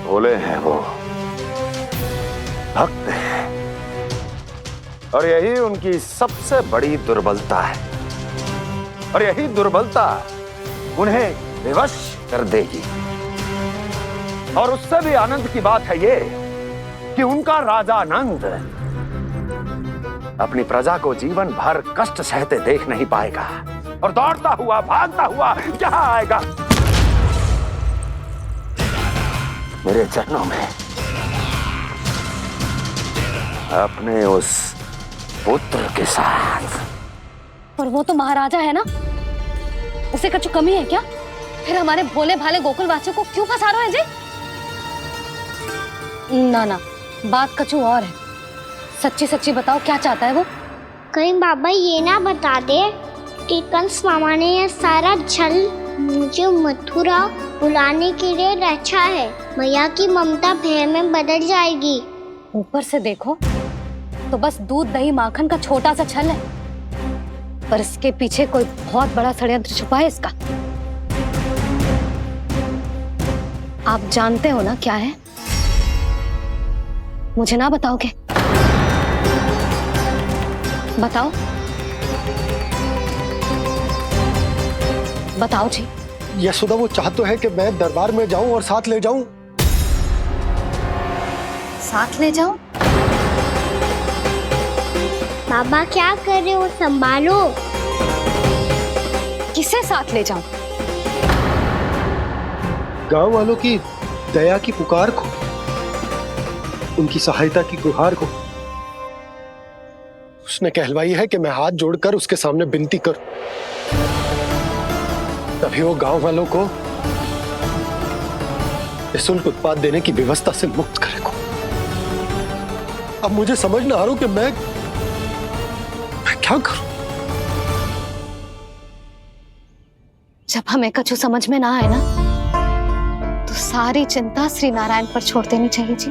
भोले हैं वो, भक्त हैं, और यही उनकी सबसे बड़ी दुर्बलता है। और यही दुर्बलता उन्हें विवश कर देगी। और उससे भी आनंद की बात है ये कि उनका राजा नंद अपनी प्रजा को जीवन भर कष्ट सहते देख नहीं पाएगा और दौड़ता हुआ, भागता हुआ यहाँ आएगा मेरे चरणों में, अपने उस पुत्र के साथ। पर वो तो महाराजा है ना, उसे कुछ कमी है क्या? फिर हमारे भोले भाले गोकुल वासियों को क्यों फंसा रहे हैं जी? ना ना, बात कछु और है। सच्ची सच्ची बताओ, क्या चाहता है वो? कहीं बाबा ये ना बता दे कि कंस मामा ने यह सारा छल मुझे मथुरा बुलाने के लिए रचा है। मैया की ममता भय में बदल जाएगी। ऊपर से देखो तो बस दूध, दही, माखन का छोटा सा छल है, पर इसके पीछे कोई बहुत बड़ा षड्यंत्र छुपा है इसका। आप जानते हो ना क्या है? मुझे ना बताओगे? बताओ बताओ जी। यशोदा, वो चाह तो है कि मैं दरबार में जाऊं और साथ ले जाऊं। साथ ले जाओ? बाबा क्या कर रहे हो, संभालो। किसे साथ ले जाऊं? गांव वालों की दया की पुकार को, उनकी सहायता की गुहार को। उसने कहलवाई है कि मैं हाथ जोड़कर उसके सामने विनती करूं, तभी वो गांव वालों को निःशुल्क उत्पाद देने की व्यवस्था से मुक्त करेगा। अब मुझे समझ ना आ रहा कि मैं क्या करूं। जब हमें कछु समझ में ना आए ना, तो सारी चिंता श्री नारायण पर छोड़ देनी चाहिए जी।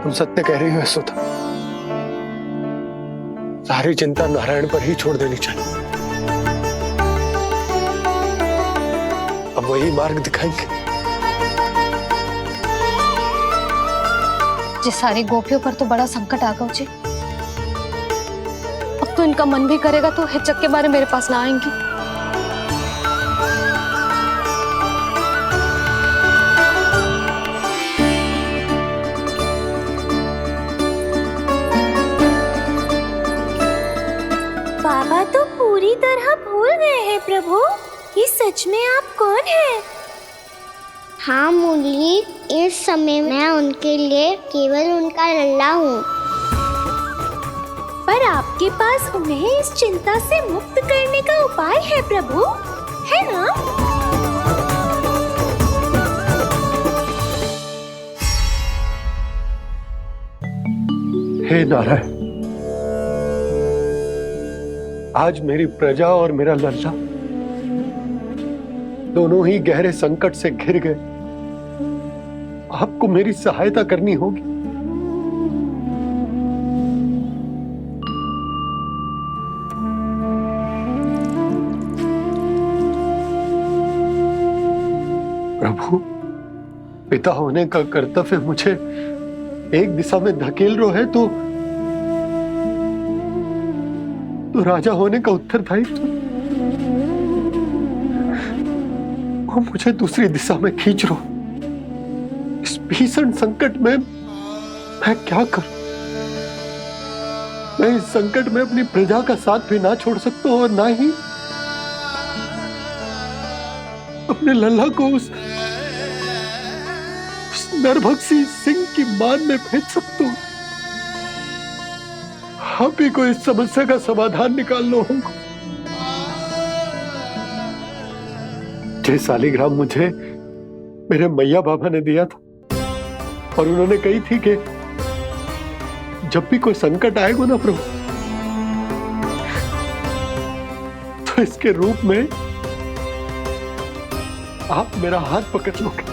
तुम सत्य कह रही हो यशोदा, सारी चिंता नारायण पर ही छोड़ देनी चाहिए। अब वही मार्ग दिखाएंगे। जी सारी गोपियों पर तो बड़ा संकट आ गया जी। अब तो इनका मन भी करेगा तो हिचक के बारे मेरे पास ना आएंगी। बाबा तो पूरी तरह भूल गए हैं प्रभु, ये सच में आप कौन हैं? हाँ मुरली, इस समय मैं उनके लिए केवल उनका लल्ला हूँ। पर आपके पास उन्हें इस चिंता से मुक्त करने का उपाय है प्रभु, है ना? हे नारायण, आज मेरी प्रजा और मेरा लल्ला दोनों ही गहरे संकट से घिर गए। आपको मेरी सहायता करनी होगी। प्रभु, पिता होने का कर्तव्य मुझे एक दिशा में धकेल रो है तो राजा होने का उत्तरदायित्व क्यों मुझे दूसरी दिशा में खींच रहे हो? इस भीषण संकट में मैं क्या करूं? मैं इस संकट में अपनी प्रजा का साथ भी ना छोड़ सकता हूं और ना ही अपने लल्ला को उस नरभक्षी सिंह की मान में भेज सकता हूं। आप ही को इस समस्या का समाधान निकालना होगा। ये शालिग्राम मुझे मेरे मैया बाबा ने दिया था और उन्होंने कही थी कि जब भी कोई संकट आएगा ना प्रभु, तो इसके रूप में आप मेरा हाथ पकड़ लोगे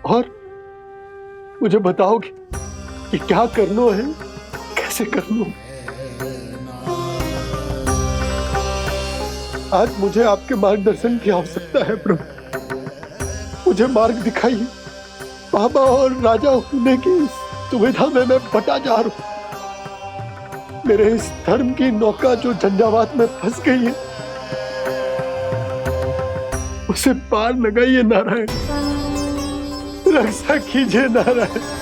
और मुझे बताओगे कि क्या करना है, कैसे करना है। आज मुझे आपके मार्गदर्शन की आवश्यकता है प्रभु। मुझे मार्ग दिखाइए। बाबा और राजा होने की दुविधा में मैं बटा जा रहा हूं। मेरे इस धर्म की नौका जो झंझावात में फंस गई है, उसे पार लगाइए नारायण, रक्षा कीजिए नारायण।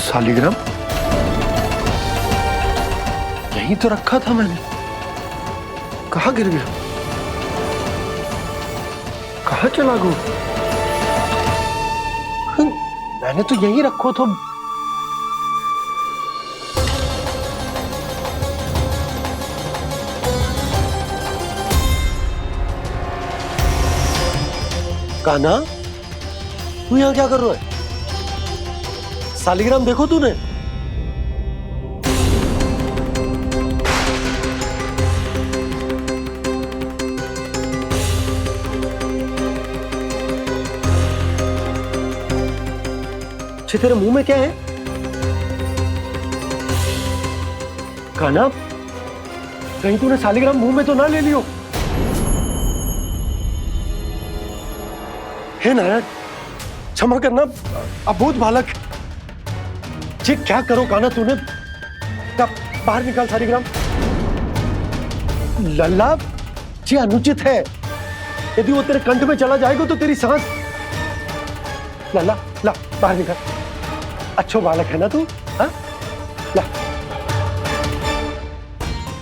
शालिग्राम यहीं तो रखा था मैंने, कहाँ गिर गया, कहाँ चला गया? मैंने तो यहीं रखो तो। कान्हा, तू यहाँ क्या कर रहा है? शालिग्राम देखो तूने? अच्छे, तेरे मुंह में क्या है? कान्हा, कहीं तूने शालिग्राम मुंह में तो ना ले लियो? हे नारायण, क्षमा करना, अबोध बालक। ये क्या करो कान्हा तूने? बाहर निकाल शालिग्राम। लल्ला, ये अनुचित है। यदि वो तेरे कंठ में चला जाएगा तो तेरी सांस। लल्ला, ला बाहर निकाल। अच्छो बालक है ना तू? हाँ, ला।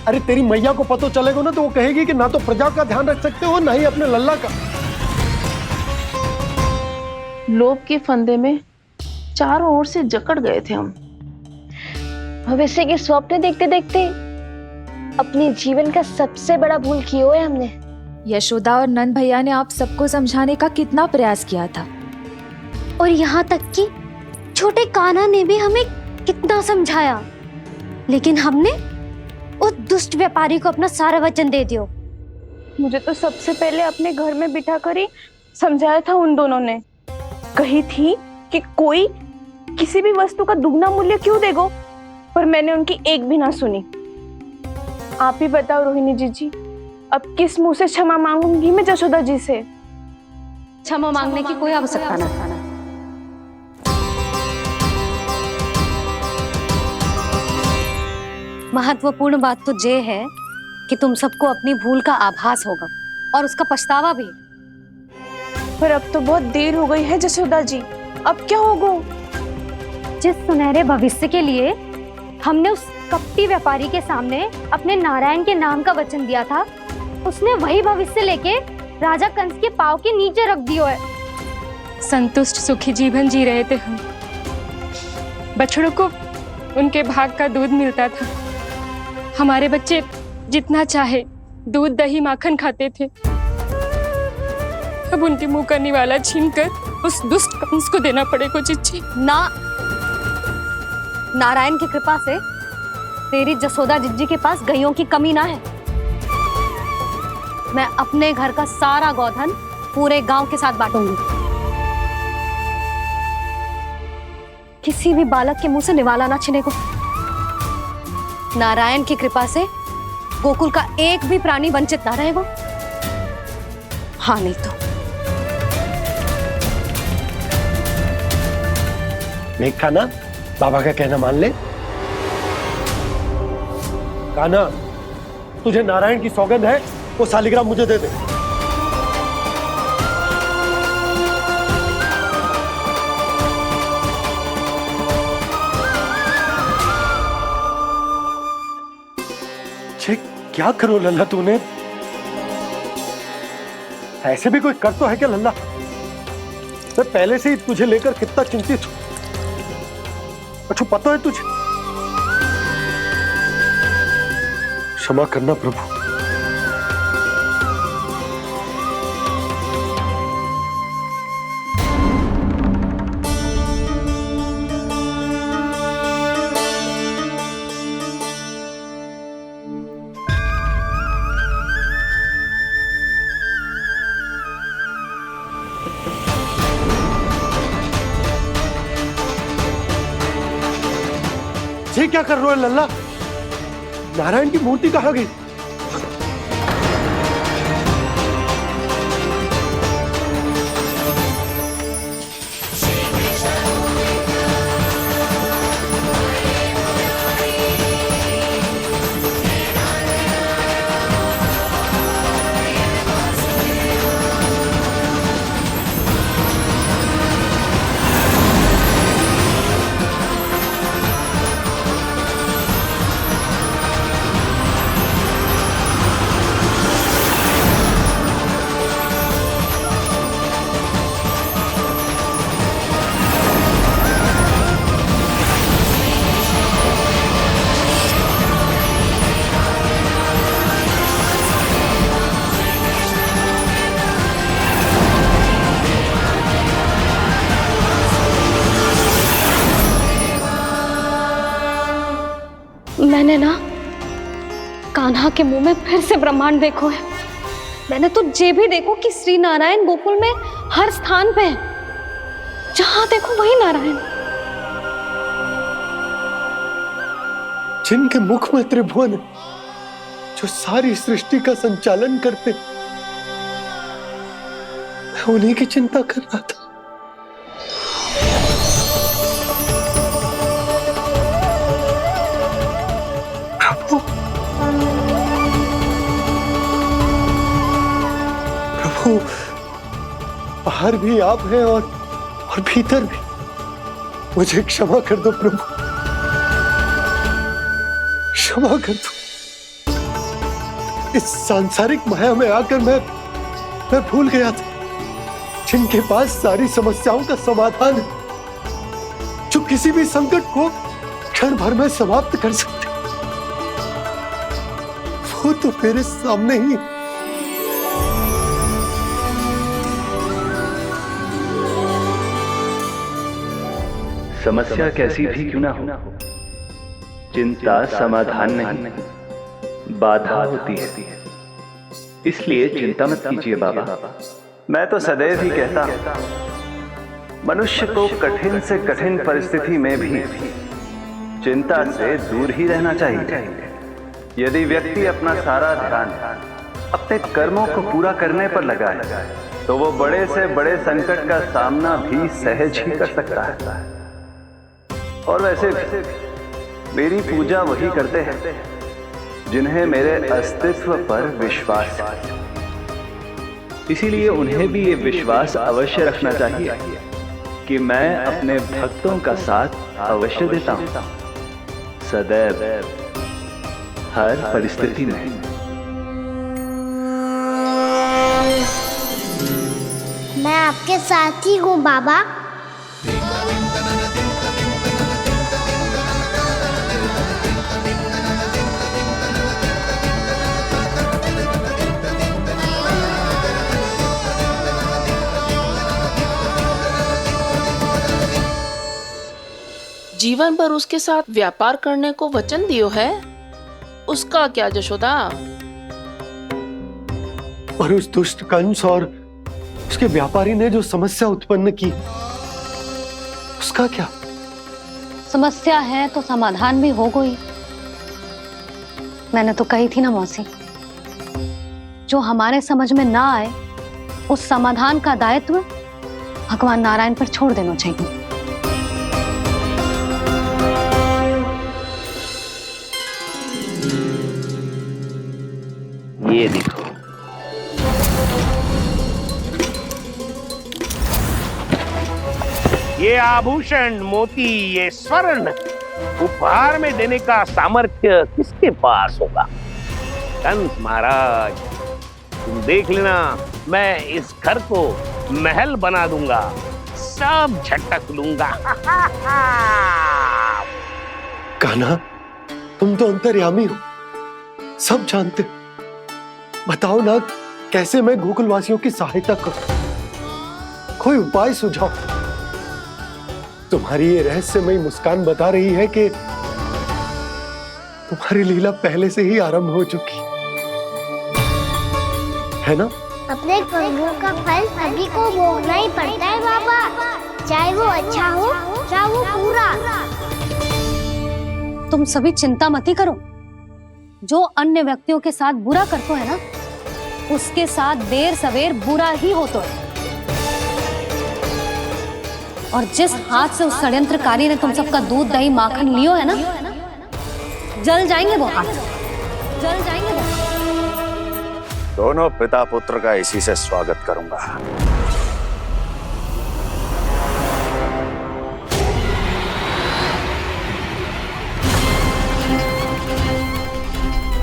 अरे तेरी मैया को पता चलेगा ना तो वो कहेगी कि ना तो प्रजा का ध्यान रख सकते हो, ना ही अपने लल्ला का। लोभ के फंदे में चारों ओर से जकड़ गए थे हम। भविष्य के स्वप्न देखते देखते अपने जीवन का सबसे बड़ा भूल किया है हमने। यशोदा और नंद भैया ने आप सबको समझाने का कितना प्रयास किया था, और यहाँ तक कि छोटे कान्हा ने भी हमें कितना समझाया, लेकिन हमने उस दुष्ट व्यापारी को अपना सारा वचन दे दिया। मुझे तो सबसे पहले अपने घर में बिठा कर ही समझाया था उन दोनों ने। कही थी कि कोई किसी भी वस्तु का दुगना मूल्य क्यों देगा, पर मैंने उनकी एक भी ना सुनी। आप ही बताओ रोहिणी जी, अब किस मुंह से क्षमा मांगूंगी मैं जशोदा जी से? क्षमा मांगने की कोई आवश्यकता ना। महत्वपूर्ण बात तो ये है कि तुम सबको अपनी भूल का आभास होगा और उसका पछतावा भी। पर अब तो बहुत देर हो गई है जशोदा जी, अब क्या होगा? जिस सुनहरे भविष्य के लिए हमने उस कपटी व्यापारी के सामने अपने नारायण के नाम का वचन दिया था, उसने वही भविष्य लेके राजा कंस के पांव के नीचे रख दिया है। संतुष्ट सुखी जीवन जी रहे थे हम। बछड़ों को उनके भाग का दूध मिलता था। हमारे बच्चे जितना चाहे दूध दही माखन खाते थे। अब उनके मुंह का निवाला छीनकर उस दुष्ट कंस को देना पड़ेगा चिच्ची। ना, नारायण की कृपा से तेरी जसोदा जिज्जी के पास गइयों की कमी ना है। मैं अपने घर का सारा गोधन पूरे गांव के साथ बांटूंगी। किसी भी बालक के मुंह से निवाला ना छिने को। नारायण की कृपा से गोकुल का एक भी प्राणी वंचित ना रहेगा। हाँ नहीं तो मेघ कान्हा, बाबा का कहना मान ले। कान्हा, तुझे नारायण की सौगंध है, वो शालिग्राम मुझे दे दे। क्या करो लल्ला तूने? ऐसे भी कोई कर तो है क्या लल्ला? मैं पहले से ही तुझे लेकर कितना चिंतित हूं। अच्छा पता है तुझे? क्षमा करना प्रभु। ये क्या कर रहे हो लल्ला? नारायण की मूर्ति कहाँ गई? मैंने ना कान्हा के मुंह में फिर से ब्रह्मांड देखो है। मैंने तो ये भी देखो कि श्री नारायण गोकुल में हर स्थान पे है। जहां देखो वही नारायण। जिनके मुख में त्रिभुवन है, जो सारी सृष्टि का संचालन करते, मैं उन्हीं की चिंता कर रहा था। प्रभु, बाहर भी आप हैं और भीतर भी। मुझे क्षमा कर दो प्रभु, क्षमा कर दो। इस सांसारिक माया में आकर मैं भूल गया था जिनके पास सारी समस्याओं का समाधान है, जो किसी भी संकट को क्षण भर में समाप्त कर सकते, वो तो मेरे सामने ही। समस्या कैसी भी क्यों ना हो, चिंता समाधान नहीं, बाधा होती है। इसलिए चिंता मत कीजिए बाबा। मैं तो सदैव ही कहता हूं, मनुष्य को कठिन से कठिन परिस्थिति में भी चिंता से दूर ही रहना चाहिए। यदि व्यक्ति अपना सारा ध्यान अपने कर्मों को पूरा करने पर लगाए, तो वो बड़े से बड़े संकट का सामना भी सहज ही कर सकता है। और वैसे भी मेरी पूजा वही करते हैं जिन्हें मेरे अस्तित्व पर विश्वास है। इसीलिए उन्हें भी ये विश्वास अवश्य रखना चाहिए कि मैं अपने भक्तों का साथ अवश्य देता हूं, सदैव, हर परिस्थिति में। मैं आपके साथ ही हूँ बाबा। जीवन भर उसके साथ व्यापार करने को वचन दियो है, उसका क्या जशोदा? और उस दुष्ट कंस और उसके व्यापारी ने जो समस्या उत्पन्न की, उसका क्या? समस्या है तो समाधान भी हो गई। मैंने तो कही थी ना मौसी, जो हमारे समझ में ना आए उस समाधान का दायित्व भगवान नारायण पर छोड़ देना चाहिए। ये देखो, ये आभूषण, मोती, ये स्वर्ण उपहार में देने का सामर्थ्य किसके पास होगा? कंस महाराज, तुम देख लेना, मैं इस घर को महल बना दूंगा, सब झटक लूंगा। कान्हा, तुम तो अंतर्यामी हो, सब जानते। बताओ ना, कैसे मैं गोकुलवासियों की सहायता करूं? कोई उपाय सुझाओ। तुम्हारी ये रहस्यमयी मुस्कान बता रही है कि तुम्हारी लीला पहले से ही आरंभ हो चुकी है ना? अपने कर्मों का फल सभी को भोगना ही पड़ता है बाबा, चाहे वो अच्छा हो चाहे वो बुरा। तुम सभी चिंता मत ही करो। जो अन्य व्यक्तियों के साथ बुरा करते है ना, उसके साथ देर सवेर बुरा ही होता है। और जिस हाथ से उस षड्यंत्रकारी ने तुम सबका दूध दही माखन लियो है ना, जल जाएंगे वो हाथ, जल जाएंगे वो। दोनों पिता पुत्र का इसी से स्वागत करूंगा।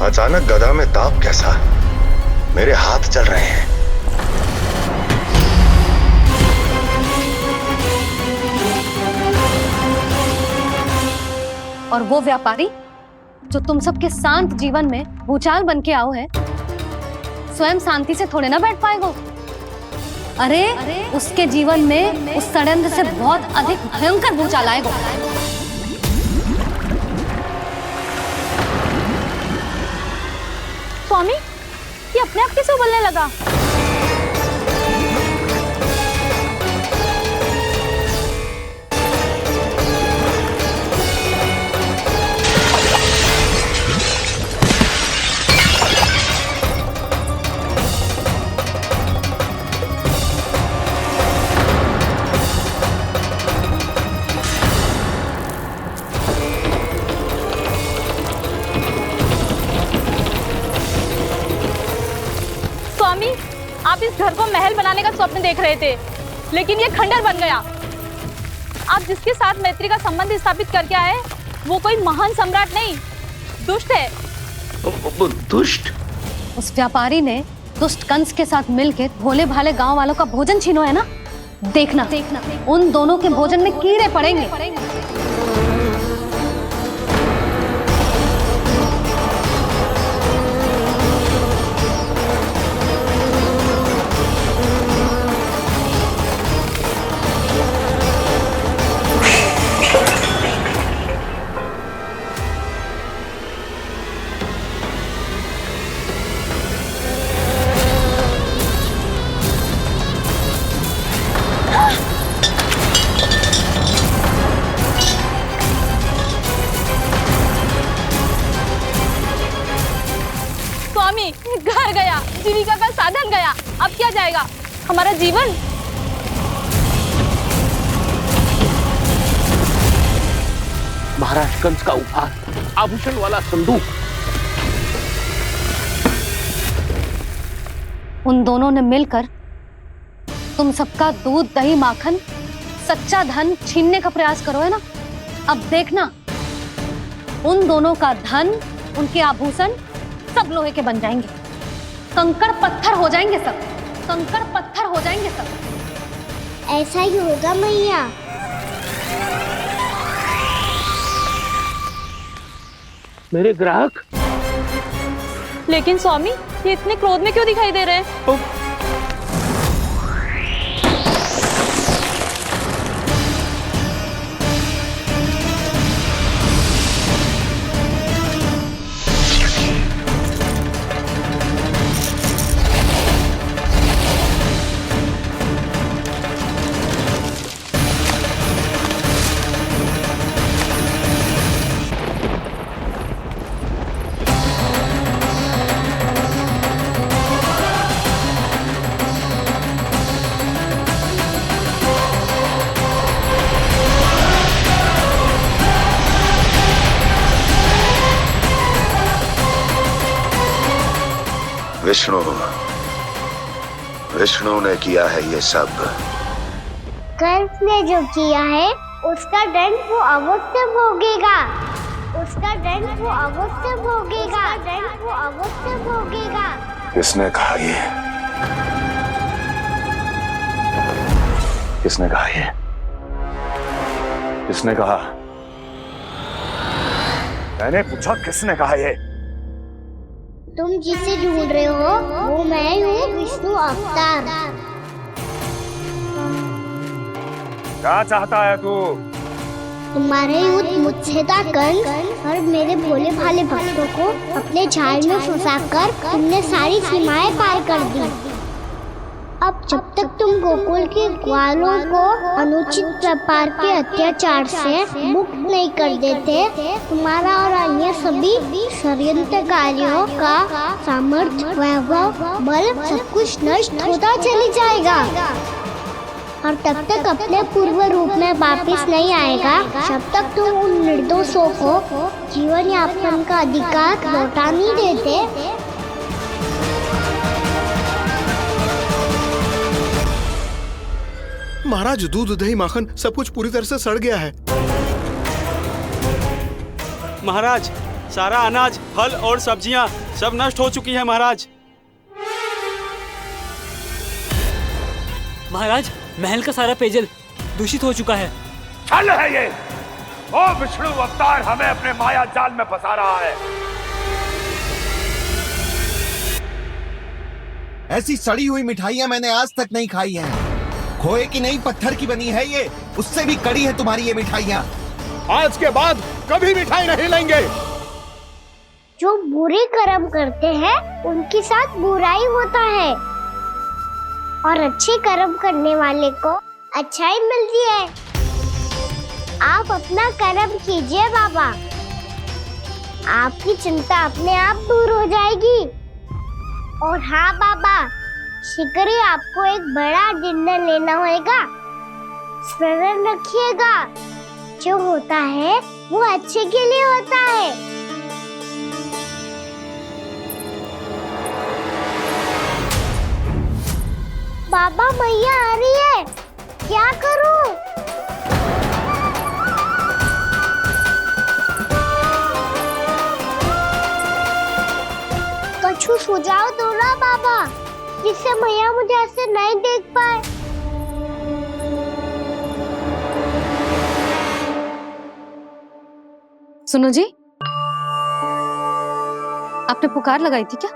अचानक गदा में ताप कैसा? मेरे हाथ चल रहे हैं। और वो व्यापारी जो तुम सबके शांत जीवन में भूचाल बन के आओ है, स्वयं शांति से थोड़े ना बैठ पाएगा। अरे उसके जीवन में उस षड्यंत्र से बहुत अधिक भयंकर भूचाल आएगा। स्वामी, ये अपने आप कैसे उबलने लगा? आप इस घर को महल बनाने का स्वप्न देख रहे थे, लेकिन ये खंडर बन गया। आप जिसके साथ मैत्री का संबंध स्थापित करके आए, वो कोई महान सम्राट नहीं, दुष्ट है। दुष्ट? उस व्यापारी ने दुष्ट कंस के साथ मिलकर भोले भाले गांव वालों का भोजन छीनो है ना। देखना उन दोनों के भोजन में कीड़े पड़ेंगे। घर गया, जीविका का साधन गया, अब क्या जाएगा हमारा जीवन? महाराज कंस का उपहार, आभूषण वाला संदूक। उन दोनों ने मिलकर तुम सबका दूध दही माखन सच्चा धन छीनने का प्रयास करो है ना। अब देखना उन दोनों का धन, उनके आभूषण सब लोहे के बन जाएंगे, कंकड़ पत्थर हो जाएंगे सब, कंकड़ पत्थर हो जाएंगे सब। ऐसा ही होगा मैया। मेरे ग्राहक? लेकिन स्वामी, ये इतने क्रोध में क्यों दिखाई दे रहे हैं? विष्णु विष्णु ने किया है ये सब। कंस ने जो किया है उसका दंड वो अवश्य भोगेगा। उसका दंड वो अवश्य भोगेगा। दंड वो अवश्य भोगेगा। किसने कहा ये? किसने कहा ये? किसने कहा? मैंने पूछा किसने कहा ये? तुम जिसे ढूंढ रहे हो वो मैं हूँ, विष्णु अवतार। क्या चाहता है तू? तुम्हारे युद्ध मुझसे था कंस, और मेरे भोले भाले भक्तों को अपने जाल में फंसाकर तुमने सारी सीमाएं पार कर दी। अब जब तक तुम गोकुल के ग्वालों को अनुचित प्रकार के अत्याचार से मुक्त नहीं कर देते, तुम्हारा और अन्य सभी षड्यंत्रकारियों का सामर्थ्य, वैभव, बल सब कुछ नष्ट होता चली जाएगा। और तब तक अपने पूर्व रूप में वापस नहीं आएगा जब तक तुम उन निर्दोषों को जीवन यापन का अधिकार लौटा नहीं देते। महाराज, दूध, दही, माखन सब कुछ पूरी तरह से सड़ गया है। महाराज, सारा अनाज, फल और सब्जियां सब नष्ट हो चुकी है महाराज। महाराज, महल का सारा पेयजल दूषित हो चुका है। छल है ये। ओ विष्णु अवतार हमें अपने माया जाल में फंसा रहा है। ऐसी सड़ी हुई मिठाइयां मैंने आज तक नहीं खाई हैं। खोए की नहीं, पत्थर की बनी है ये, उससे भी कड़ी है तुम्हारी ये मिठाइयां। आज के बाद कभी मिठाई नहीं लेंगे। जो बुरे कर्म करते हैं उनके साथ बुराई होता है, और अच्छे कर्म करने वाले को अच्छाई मिलती है। आप अपना कर्म कीजिए बाबा, आपकी चिंता अपने आप दूर हो जाएगी। और हाँ बाबा, शीघ्र ही आपको एक बड़ा डिनर लेना होगा। स्मरण रखिएगा, जो होता है वो अच्छे के लिए होता है। बाबा, मैया आ रही है, क्या करूं? कछु सुझाव दो ना बाबा, जिससे मैया मुझे ऐसे नहीं देख पाए। सुनो जी, आपने पुकार लगाई थी क्या?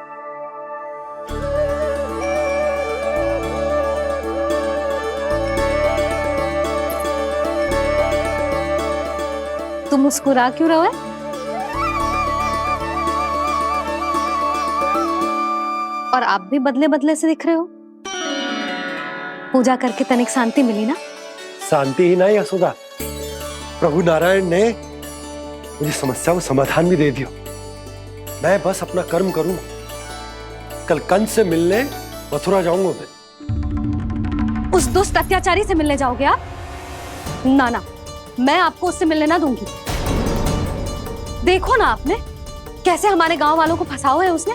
तुम मुस्कुरा क्यों रहे हो? और आप भी बदले बदले से दिख रहे हो। पूजा करके तनिक शांति मिली ना? शांति ही नहीं यशोदा, प्रभु नारायण ने मुझे समस्या को समाधान भी दे दिया। मैं बस अपना कर्म करूं। कल कंस से मिलने मथुरा जाऊंगा मैं। उस दुष्ट अत्याचारी से मिलने जाओगे आप? ना ना, मैं आपको उससे मिलने ना दूंगी। देखो ना आपने कैसे हमारे गांव वालों को फंसाओ है उसने।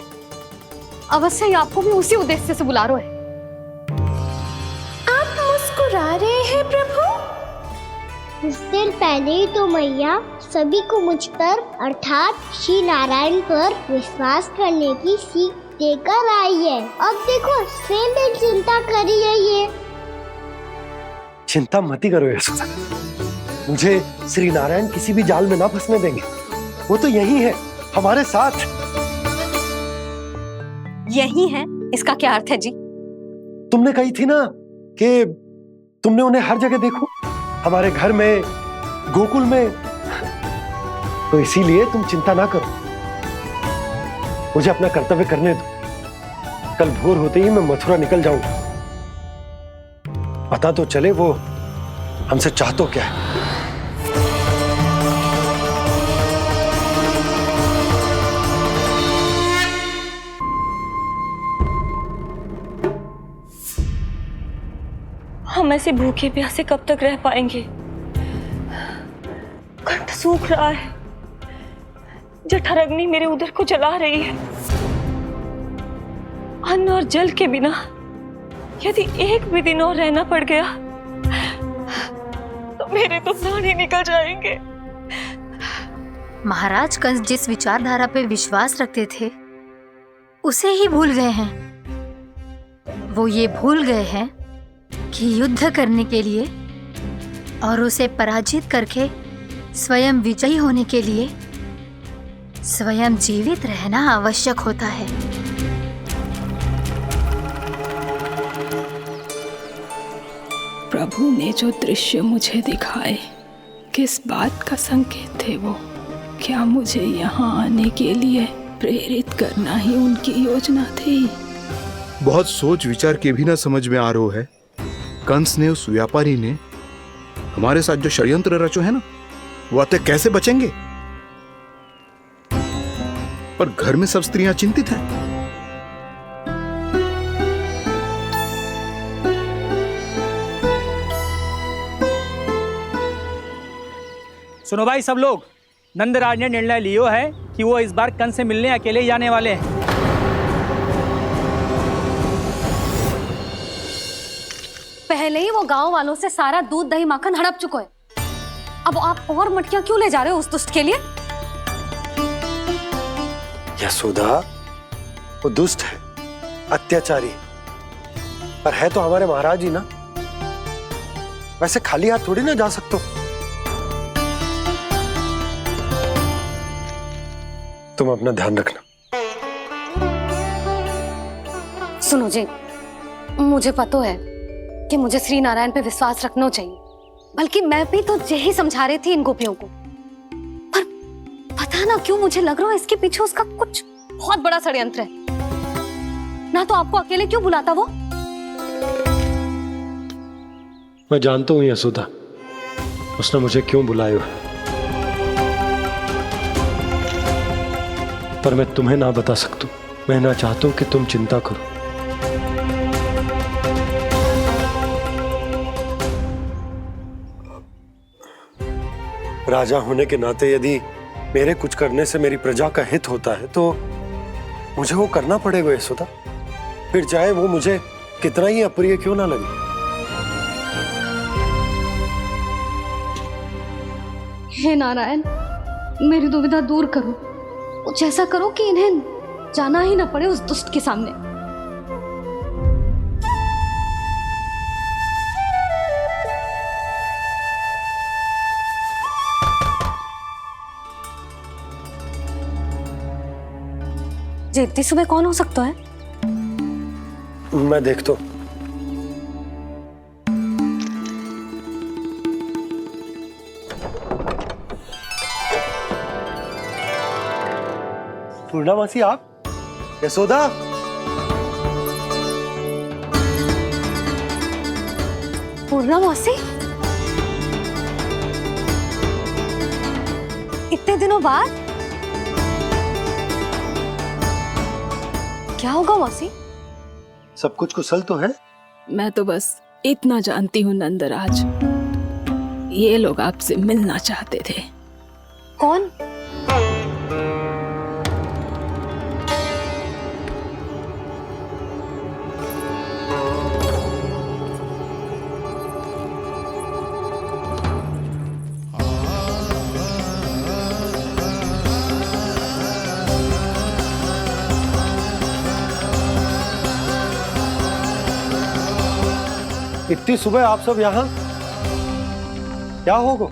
अवश्य ही आपको भी उसी उद्देश्य से बुला रहा है। आप मुस्कुरा रहे हैं प्रभु? कुछ देर पहले ही तो मैया सभी को मुझ पर अर्थात श्री नारायण पर विश्वास करने की सीख देकर आई है। अब देखो स्वयं भी चिंता करी है ये। चिंता मत करो यशोदा, मुझे श्री नारायण किसी भी जाल में ना फंसने देंगे। वो तो यही है हमारे साथ। यही है, इसका क्या अर्थ है जी? तुमने कही थी ना कि तुमने उन्हें हर जगह देखो, हमारे घर में, गोकुल में। तो इसीलिए तुम चिंता ना करो, मुझे अपना कर्तव्य करने दो। कल भोर होते ही मैं मथुरा निकल जाऊंगा। पता तो चले वो हमसे चाहतो क्या है। हम ऐसे भूखे प्यासे कब तक रह पाएंगे? कंठ सूख रहा है, जठराग्नि मेरे उदर को जला रही है। अन्न और जल के बिना यदि एक भी दिन और रहना पड़ गया तो मेरे तो प्राण ही निकल जाएंगे। महाराज कंस जिस विचारधारा पे विश्वास रखते थे उसे ही भूल गए हैं। वो ये भूल गए हैं कि युद्ध करने के लिए और उसे पराजित करके स्वयं विजयी होने के लिए स्वयं जीवित रहना आवश्यक होता है। प्रभु ने जो दृश्य मुझे दिखाए किस बात का संकेत थे वो? क्या मुझे यहाँ आने के लिए प्रेरित करना ही उनकी योजना थी? बहुत सोच विचार के भी ना समझ में आ रहा है। कंस ने, उस व्यापारी ने हमारे साथ जो षड्यंत्र रचो है ना, वो आते कैसे बचेंगे? पर घर में सब स्त्रियां चिंतित हैं। सुनो भाई सब लोग, नंदराज ने निर्णय लियो है कि वो इस बार कंस से मिलने अकेले ही जाने वाले हैं। पहले ही वो गांव वालों से सारा दूध दही माखन हड़प चुका है। अब आप और मटकियां क्यों ले जा रहे हो उस दुष्ट के लिए? यशोदा, वो दुष्ट है, अत्याचारी, पर है तो हमारे महाराज ही ना। वैसे खाली हाथ थोड़ी ना जा सकते हो। तुम अपना ध्यान रखना। सुनो जी, मुझे पता है कि मुझे श्री नारायण पे विश्वास रखना चाहिए, बल्कि मैं भी तो यही समझा रही थी इन गोपियों को। पर पता ना क्यों मुझे लग रहा है इसके पीछे उसका कुछ बहुत बड़ा षड्यंत्र है। ना तो आपको अकेले क्यों बुलाता वो? मैं जानता हूं यशोदा, उसने मुझे क्यों बुलाया है, पर मैं तुम्हें ना बता सकता। मैं ना चाहता हूं कि तुम चिंता करो। राजा होने के नाते यदि मेरे कुछ करने से मेरी प्रजा का हित होता है तो मुझे वो करना पड़ेगा यशोदा, फिर चाहे वो मुझे कितना ही अप्रिय क्यों ना लगे। हे नारायण, मेरी दुविधा दूर करो। कुछ ऐसा करो कि इन्हें जाना ही ना पड़े उस दुष्ट के सामने। जी इतनी सुबह कौन हो सकता है? मैं देखता हूं। पूर्णामासी, आप? यशोदा, पूर्णामासी, इतने दिनों बाद? क्या होगा मौसी? सब कुछ कुशल तो है? मैं तो बस इतना जानती हूँ नंदराज, ये लोग आपसे मिलना चाहते थे। कौन? इतनी सुबह आप सब यहाँ? क्या होगा?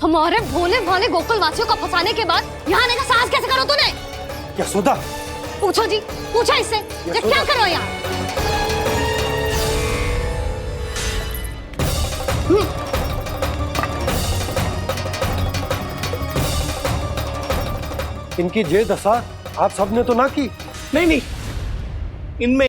हमारे भोले भाले गोकुल वासियों को फंसाने के बाद यहाँ आने का साहस कैसे करो तूने? यशोदा, पूछो जी, पूछो इससे, ये क्या करो यहाँ? इनकी ये दशा आप सबने तो ना की? नहीं, इनमें